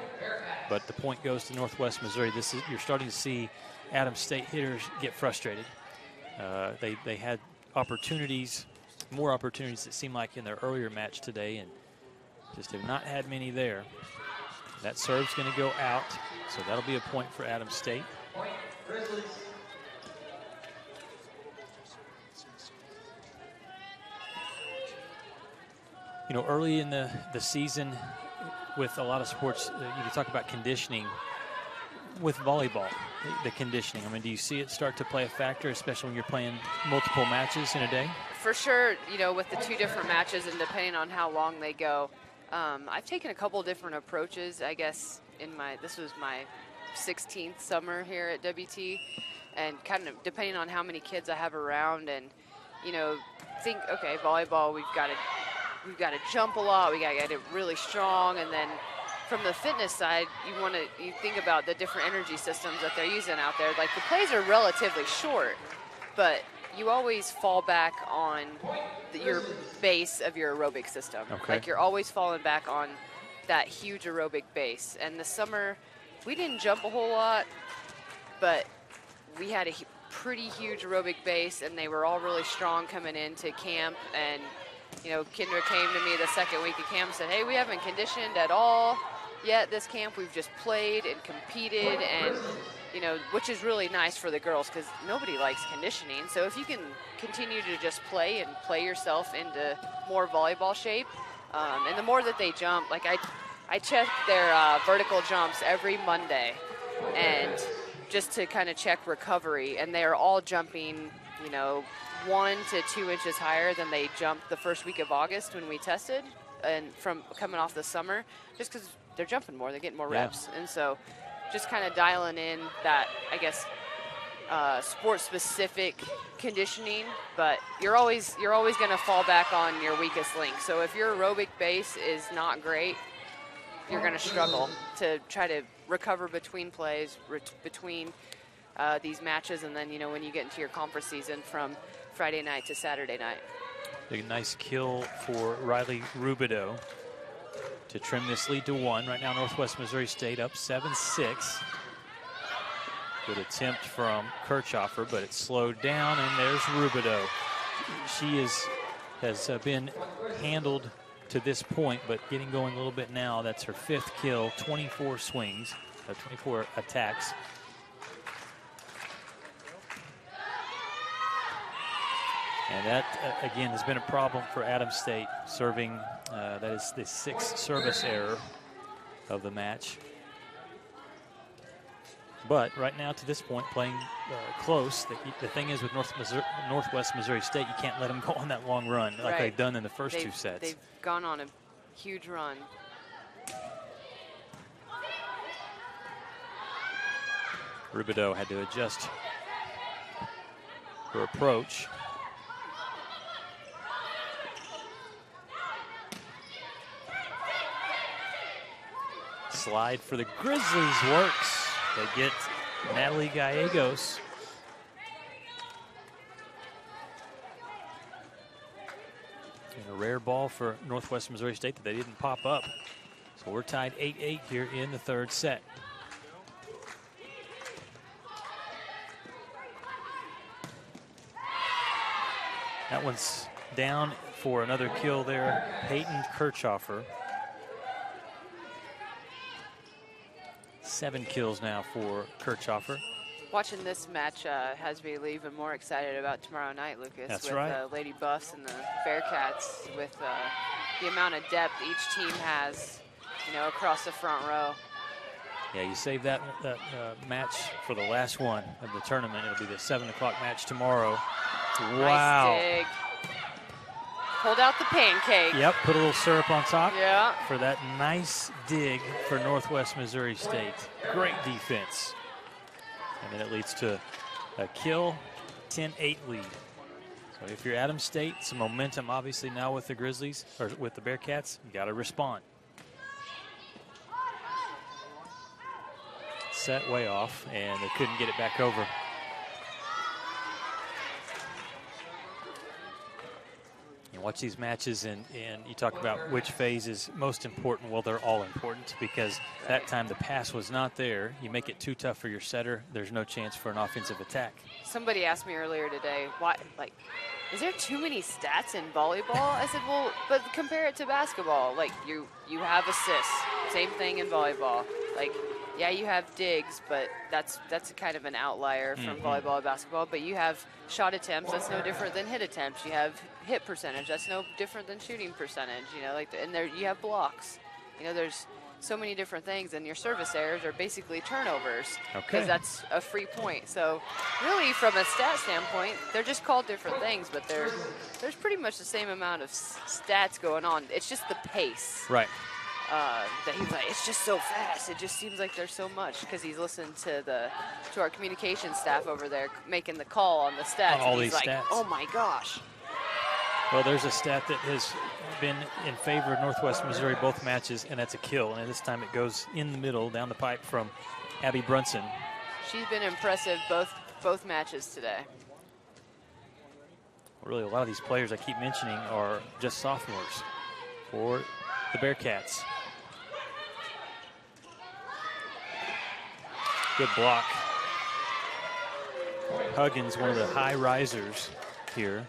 but the point goes to Northwest Missouri. You're starting to see Adams State hitters get frustrated. They had opportunities, more opportunities it seemed like in their earlier match today, and just have not had many there. That serve's going to go out, so that'll be a point for Adams State. Grizzlies. Early in the season with a lot of sports, you talk about conditioning. With volleyball, the conditioning, I mean, do you see it start to play a factor, especially when you're playing multiple matches in a day? For sure, with the 2 different matches and depending on how long they go. I've taken a couple different approaches, I guess, this was my 16th summer here at WT, and kind of depending on how many kids I have around and, think, okay, volleyball, we've got to jump a lot, we got to get it really strong, and then from the fitness side, you think about the different energy systems that they're using out there. Like, the plays are relatively short, but you always fall back on your base of your aerobic system. Okay. Like, you're always falling back on that huge aerobic base. And the summer, we didn't jump a whole lot, but we had a pretty huge aerobic base, and they were all really strong coming into camp. And, Kendra came to me the 2nd week of camp and said, hey, we haven't conditioned at all yet this camp. We've just played and competed, and which is really nice for the girls because nobody likes conditioning. So if you can continue to just play and play yourself into more volleyball shape, and the more that they jump, like I check their vertical jumps every Monday, and just to kind of check recovery, and they're all jumping 1 to 2 inches higher than they jumped the first week of August when we tested, and from coming off the summer, just because they're jumping more, they're getting more reps. And so just kind of dialing in that, I guess, sport-specific conditioning, but you're always going to fall back on your weakest link. So if your aerobic base is not great, you're going to struggle to try to recover between plays, between these matches, and then, when you get into your conference season from Friday night to Saturday night. A nice kill for Riley Rubidoux to trim this lead to 1. Right now, Northwest Missouri State up 7-6. Good attempt from Kirchhoffer, but it's slowed down, and there's Rubidoux. She has been handled to this point, but getting going a little bit now. That's her 5th kill, 24 swings, 24 attacks. And that, again, has been a problem for Adams State, serving. That is the 6th service error of the match. But right now, to this point, playing close. The thing is with Northwest Missouri State, you can't let them go on that long run like they've done in the first 2 sets. They've gone on a huge run. Rubidoux had to adjust her approach. Slide for the Grizzlies works. They get Natalie Gallegos. And a rare ball for Northwest Missouri State that they didn't pop up. So we're tied 8-8 here in the 3rd set. That one's down for another kill there. Peyton Kirchhoffer. 7 kills now for Kirchhoffer. Watching this match has me even more excited about tomorrow night, Lucas. That's with right. Lady Buffs and the Bearcats, with the amount of depth each team has, across the front row. Yeah, you save that match for the last one of the tournament. It'll be the 7 o'clock match tomorrow. Wow. Nice dig. Pulled out the pancake. Yep, put a little syrup on top. Yeah. For that nice dig for Northwest Missouri State. Great defense. And then it leads to a kill, 10-8 lead. So if you're Adams State, some momentum obviously now with the Grizzlies, or with the Bearcats, you got to respond. Set way off, and they couldn't get it back over. You watch these matches, and you talk about which phase is most important. Well, they're all important because that time the pass was not there. You make it too tough for your setter, there's no chance for an offensive attack. Somebody asked me earlier today, why, like, is there too many stats in volleyball? I said, well, but compare it to basketball. Like, you have assists, same thing in volleyball. Like, yeah, you have digs, but that's kind of an outlier from volleyball and basketball. But you have shot attempts, that's no different than hit attempts. You have hit percentage, that's no different than shooting percentage. You know, like, and there you have blocks. You know, there's so many different things, and your service errors are basically turnovers because that's a free point. So really, from a stat standpoint, they're just called different things, but there's pretty much the same amount of stats going on. It's just the pace. Right. That he's like, it's just so fast. It just seems like there's so much, because he's listened to our communication staff over there making the call on the stats. All and these he's like, stats. oh my gosh. Well, there's a stat that has been in favor of Northwest Missouri both matches, and that's a kill. And this time it goes in the middle, down the pipe from Abby Brunson. She's been impressive both matches today. Really, a lot of these players I keep mentioning are just sophomores for the Bearcats. Good block. Huggins, one of the high risers here,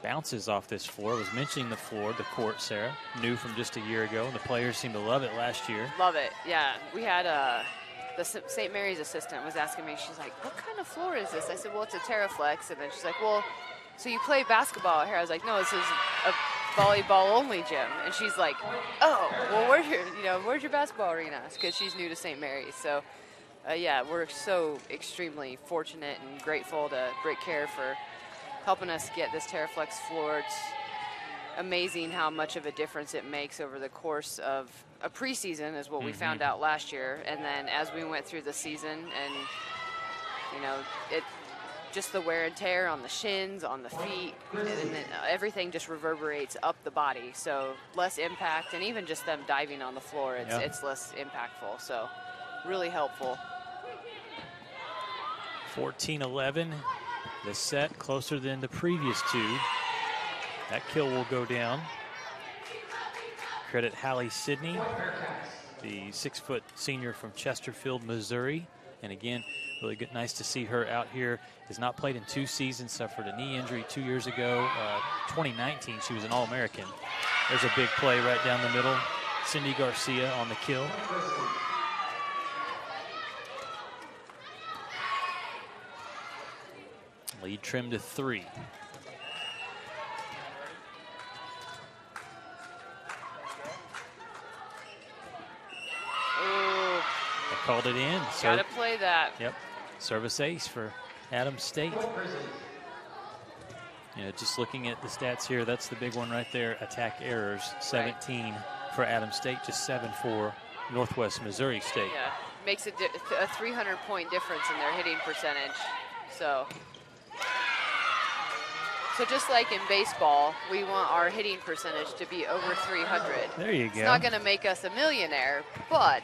bounces off this floor. I was mentioning the floor, the court, Sarah, new from just a year ago. The players seemed to love it last year. Love it, yeah. We had the St. Mary's assistant was asking me, she's like, what kind of floor is this? I said, well, it's a Terraflex. And then she's like, well, so you play basketball out here? I was like, no, this is a volleyball only gym. And she's like, oh, well, where's your basketball arena? Because she's new to St. Mary's. So yeah, we're so extremely fortunate and grateful to BritKare for helping us get this Terraflex floor. It's amazing how much of a difference it makes over the course of a preseason, is what we found out last year. And then as we went through the season, and you know, just the wear and tear on the shins, on the feet, and then everything just reverberates up the body. So less impact, and even just them diving on the floor, it's less impactful. So really helpful. 14-11, the set closer than the previous two. That kill will go down. Credit Hallie Sidney, the 6-foot senior from Chesterfield, Missouri. And again, really good, nice to see her out here. Has not played in 2 seasons, suffered a knee injury 2 years ago. 2019, she was an All-American. There's a big play right down the middle. Cindy Garcia on the kill. Lead trimmed to 3. Ooh. They called it in. Gotta play that. Yep. Service ace for Adams State. You know, just looking at the stats here, that's the big one right there. Attack errors, 17 for Adams State, just 7 for Northwest Missouri State. Yeah, makes a 300-point difference in their hitting percentage. So just like in baseball, we want our hitting percentage to be over 300. There you go. It's not going to make us a millionaire, but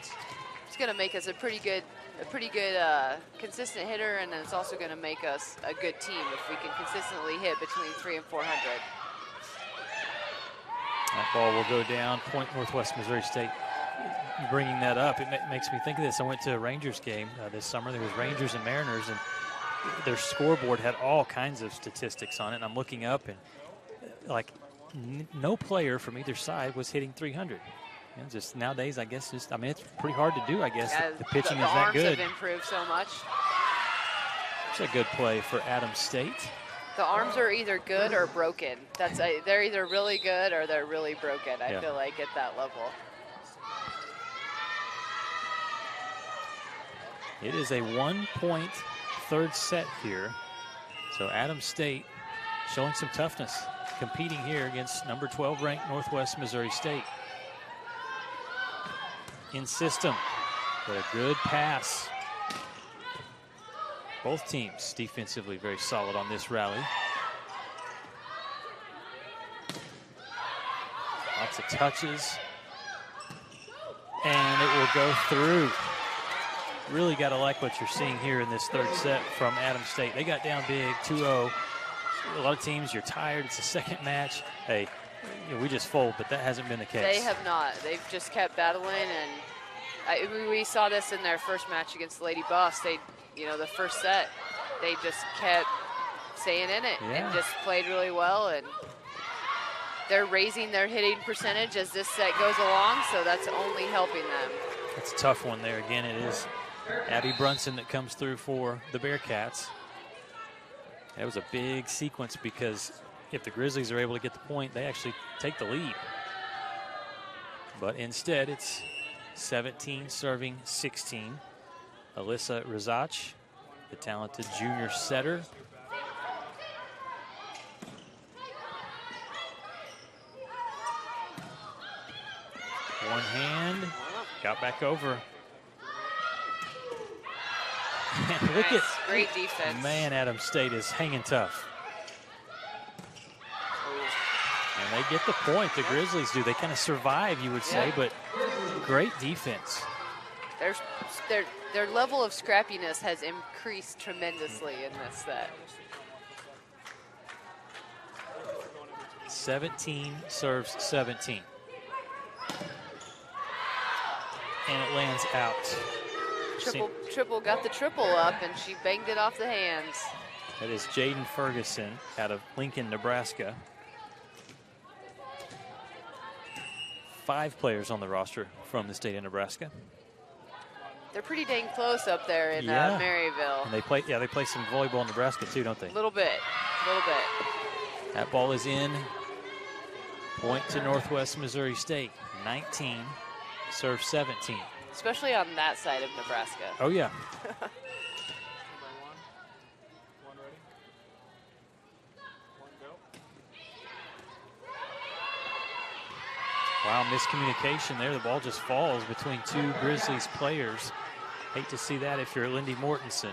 it's going to make us a pretty good consistent hitter, and then it's also going to make us a good team if we can consistently hit between 300 and 400. That ball will go down. Point Northwest Missouri State. Bringing that up, it makes me think of this. I went to a Rangers game this summer. There was Rangers and Mariners, and their scoreboard had all kinds of statistics on it. And I'm looking up, and like no player from either side was hitting 300. And just nowadays, I guess, I mean, it's pretty hard to do, I guess. Yeah, the pitching the is that good. arms have improved so much. It's a good play for Adams State. The arms are either good or broken. They're either really good or they're really broken, I feel like, at that level. It is a 1-point third set here. So Adams State showing some toughness. competing here against number 12 ranked Northwest Missouri State. In system, but a good pass. Both teams defensively very solid on this rally. Lots of touches. And it will go through. Really got to like what you're seeing here in this third set from Adams State. They got down big, 2-0. A lot of teams, you're tired. It's a second match. Hey, we just fold, but that hasn't been the case. They have not. They've just kept battling, and we saw this in their first match against the Lady Buffs. They, the first set, they just kept staying in it and just played really well. And they're raising their hitting percentage as this set goes along, so that's only helping them. It's a tough one there. Again, it is Abby Brunson that comes through for the Bearcats. That was a big sequence because if the Grizzlies are able to get the point, they actually take the lead. But instead, it's 17 serving 16. Alyssa Rizach, the talented junior setter. One hand, got back over. And look at great defense. Man, Adams State is hanging tough. And they get the point, the Grizzlies do. They kind of survive, you would say, but great defense. Their level of scrappiness has increased tremendously in this set. 17 serves 17. And it lands out. Triple got the triple up, and she banged it off the hands. That is Jaden Ferguson out of Lincoln, Nebraska. 5 players on the roster from the state of Nebraska. They're pretty dang close up there in Maryville. And they play some volleyball in Nebraska too, don't they? A little bit. That ball is in. Point to Northwest Missouri State. 19, serve 17. Especially on that side of Nebraska. Oh, yeah. Wow, miscommunication there. The ball just falls between 2 Grizzlies players. Hate to see that if you're Lindy Mortensen.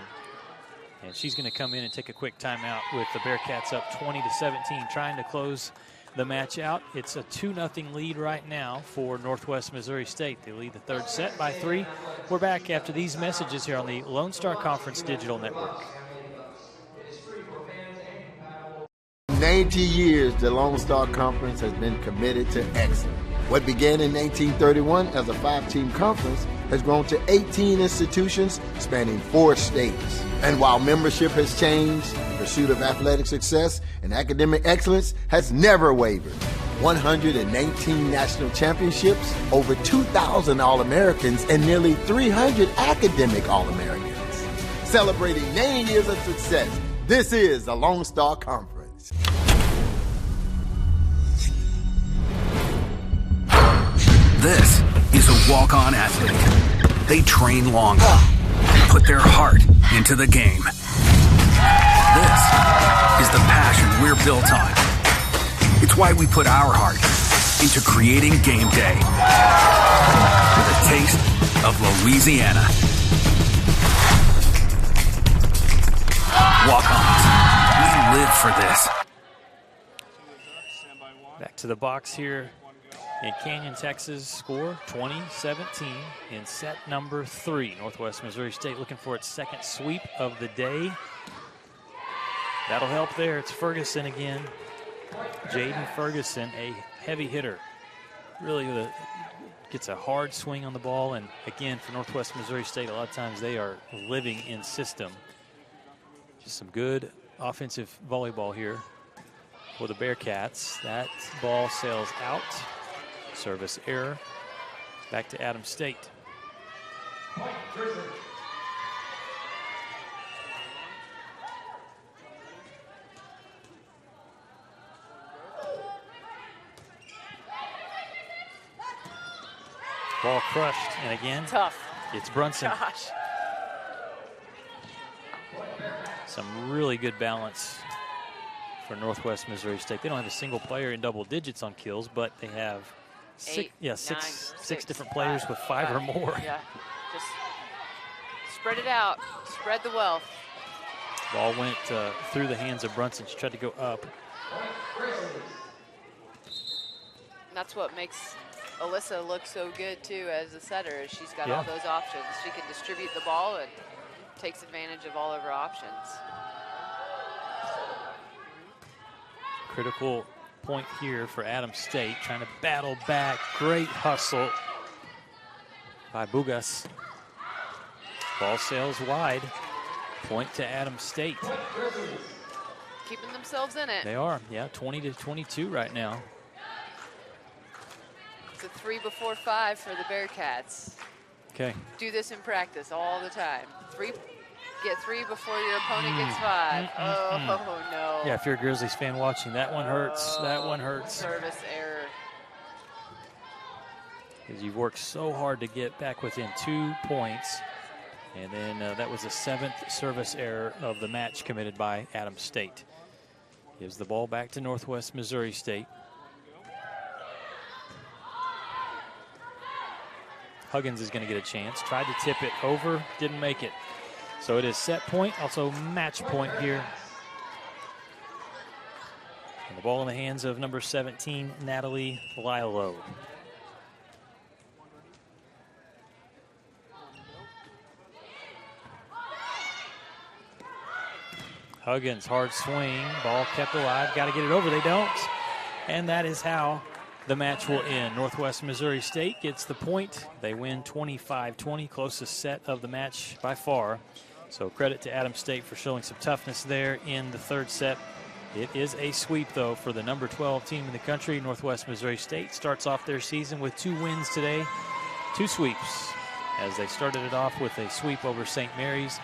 And she's going to come in and take a quick timeout with the Bearcats up 20-17, trying to close the match out. It's a 2-0 lead right now for Northwest Missouri State. They lead the third set by 3. We're back after these messages here on the Lone Star Conference Digital Network. 90 years, the Lone Star Conference has been committed to excellence. What began in 1831 as a 5-team conference has grown to 18 institutions spanning 4 states. And while membership has changed, the pursuit of athletic success and academic excellence has never wavered. 119 national championships, over 2,000 All-Americans, and nearly 300 academic All-Americans. Celebrating 90 years of success, this is the Lone Star Conference. This is a walk-on athlete. They train longer, put their heart into the game. This is the passion we're built on. It's why we put our heart into creating game day with a taste of Louisiana. Walk-ons, we live for this. Back to the box here in Canyon, Texas. Score 20-17 in set number 3. Northwest Missouri State looking for its second sweep of the day. That'll help there. It's Ferguson again. Jaden Ferguson, a heavy hitter. Really gets a hard swing on the ball. And again, for Northwest Missouri State, a lot of times they are living in system. Just some good offensive volleyball here for the Bearcats. That ball sails out. Service error. Back to Adams State. Ball crushed, and again, tough. It's Brunson. Gosh. Some really good balance for Northwest Missouri State. They don't have a single player in double digits on kills, but they have six different players with five or more. Yeah, just spread it out, spread the wealth. Ball went through the hands of Brunson. She tried to go up. And that's what makes Alyssa look so good too as a setter, is she's got all those options. She can distribute the ball and takes advantage of all of her options. Critical point here for Adams State, trying to battle back. Great hustle by Bugas. Ball sails wide. Point to Adams State. Keeping themselves in it. They are, yeah, 20-22 right now. It's a 3 before 5 for the Bearcats. Okay. Do this in practice all the time. Get 3 before your opponent gets 5. Oh, no. Yeah, if you're a Grizzlies fan watching, that one hurts. That one hurts. Service error. Because you've worked so hard to get back within 2 points. And then that was the 7th service error of the match committed by Adams State. Gives the ball back to Northwest Missouri State. Huggins is going to get a chance. Tried to tip it over, didn't make it. So it is set point, also match point here. And the ball in the hands of number 17, Natalie Lilo. Huggins, hard swing, ball kept alive, got to get it over, they don't. And that is how the match will end. Northwest Missouri State gets the point. They win 25-20, closest set of the match by far. So credit to Adams State for showing some toughness there in the third set. It is a sweep, though, for the number 12 team in the country. Northwest Missouri State starts off their season with 2 wins today, 2 sweeps, as they started it off with a sweep over St. Mary's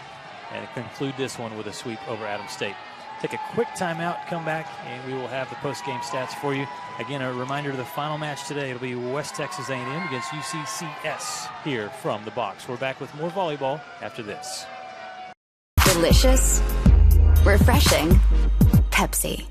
and conclude this one with a sweep over Adams State. Take a quick timeout, come back, and we will have the post-game stats for you. Again, a reminder of the final match today. It'll be West Texas A&M against UCCS here from the box. We're back with more volleyball after this. Delicious, refreshing, Pepsi.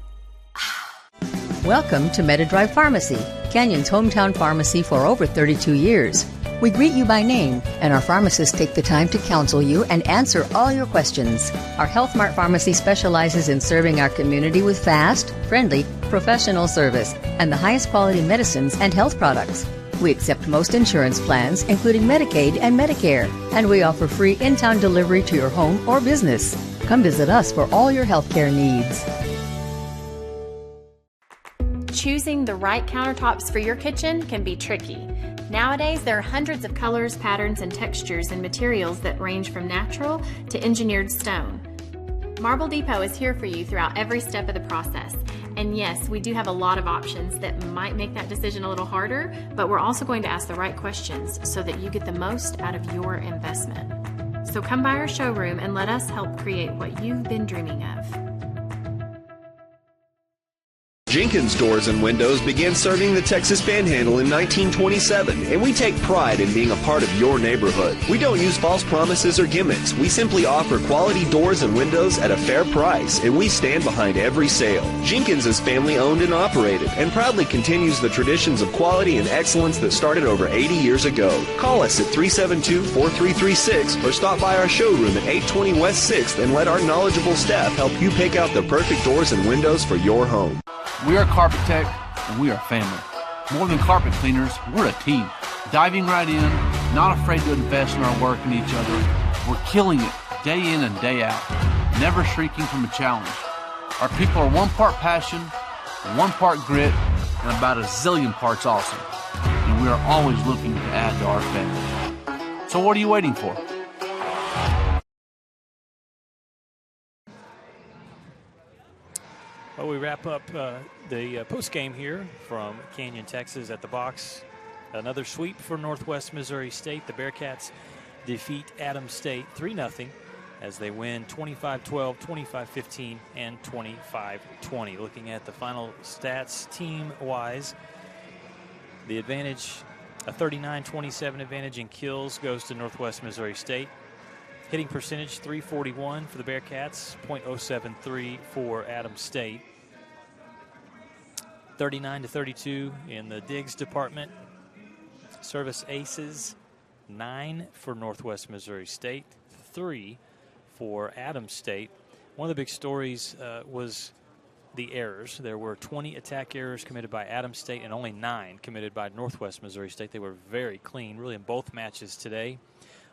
Welcome to MetaDrive Pharmacy, Canyon's hometown pharmacy for over 32 years. We greet you by name, and our pharmacists take the time to counsel you and answer all your questions. Our Health Mart Pharmacy specializes in serving our community with fast, friendly, professional service and the highest quality medicines and health products. We accept most insurance plans, including Medicaid and Medicare, and we offer free in-town delivery to your home or business. Come visit us for all your healthcare needs. Choosing the right countertops for your kitchen can be tricky. Nowadays, there are hundreds of colors, patterns, and textures and materials that range from natural to engineered stone. Marble Depot is here for you throughout every step of the process. And yes, we do have a lot of options that might make that decision a little harder, but we're also going to ask the right questions so that you get the most out of your investment. So come by our showroom and let us help create what you've been dreaming of. Jenkins Doors and Windows began serving the Texas Panhandle in 1927, and we take pride in being a part of your neighborhood. We don't use false promises or gimmicks. We simply offer quality doors and windows at a fair price, and we stand behind every sale. Jenkins is family owned and operated, and proudly continues the traditions of quality and excellence that started over 80 years ago. Call us at 372-4336 or stop by our showroom at 820 West 6th and let our knowledgeable staff help you pick out the perfect doors and windows for your home. We are Carpet Tech, and we are family. More than carpet cleaners, we're a team. Diving right in, not afraid to invest in our work and each other. We're killing it day in and day out, never shrinking from a challenge. Our people are 1 part passion, 1 part grit, and about a zillion parts awesome. And we are always looking to add to our family. So what are you waiting for? Well, we wrap up the post-game here from Canyon, Texas at the box. Another sweep for Northwest Missouri State. The Bearcats defeat Adams State 3-0 as they win 25-12, 25-15, and 25-20. Looking at the final stats team-wise, the advantage, a 39-27 advantage in kills goes to Northwest Missouri State. Hitting percentage, .341 for the Bearcats, .073 for Adams State. 39-32 in the digs department. Service aces, 9 for Northwest Missouri State, 3 for Adams State. One of the big stories was the errors. There were 20 attack errors committed by Adams State and only 9 committed by Northwest Missouri State. They were very clean, really, in both matches today.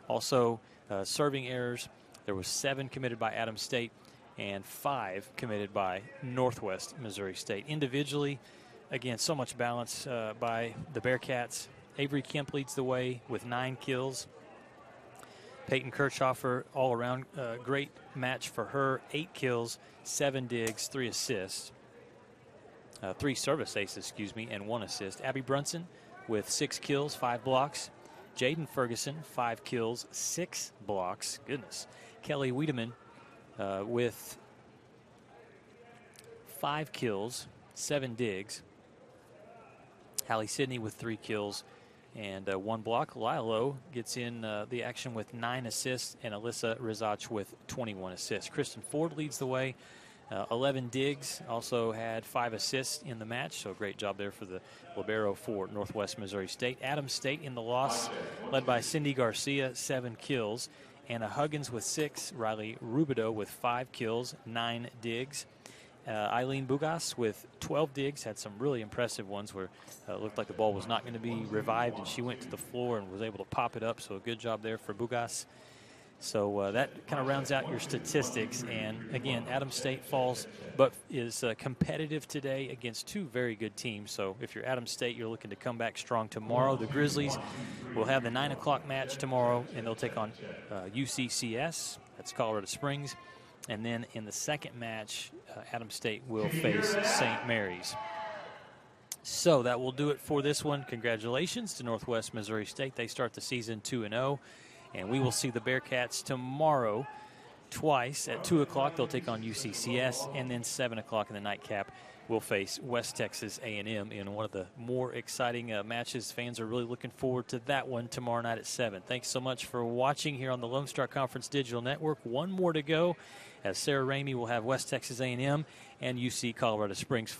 Also, serving errors. There was 7 committed by Adams State and 5 committed by Northwest Missouri State. Individually, again, so much balance by the Bearcats. Avery Kemp leads the way with 9 kills. Peyton Kirchhofer, all around, great match for her. 8 kills, 7 digs, 3 assists. 3 service aces, and 1 assist. Abby Brunson with 6 kills, 5 blocks. Jaden Ferguson, 5 kills, 6 blocks. Goodness. Kelly Wiedemann with 5 kills, 7 digs. Hallie Sidney with 3 kills and 1 block. Lilo gets in the action with 9 assists, and Alyssa Rizach with 21 assists. Kristen Ford leads the way. 11 digs, also had 5 assists in the match, so great job there for the libero for Northwest Missouri State. Adams State in the loss, led by Cindy Garcia, 7 kills. Anna Huggins with 6, Riley Rubidoux with 5 kills, 9 digs. Eileen Bugas with 12 digs, had some really impressive ones where it looked like the ball was not going to be revived, and she went to the floor and was able to pop it up, so a good job there for Bugas. So that kind of rounds out your statistics. And again, Adams State falls, but is competitive today against 2 very good teams. So if you're Adams State, you're looking to come back strong tomorrow. The Grizzlies will have the 9 o'clock match tomorrow, and they'll take on UCCS. That's Colorado Springs. And then in the second match, Adams State will face St. Mary's. So that will do it for this one. Congratulations to Northwest Missouri State. They start the season 2-0. And we will see the Bearcats tomorrow twice. At 2 o'clock, they'll take on UCCS, and then 7 o'clock in the nightcap, we'll face West Texas A&M in one of the more exciting matches. Fans are really looking forward to that one tomorrow night at 7. Thanks so much for watching here on the Lone Star Conference Digital Network. One more to go, as Sarah Ramey will have West Texas A&M and UC Colorado Springs.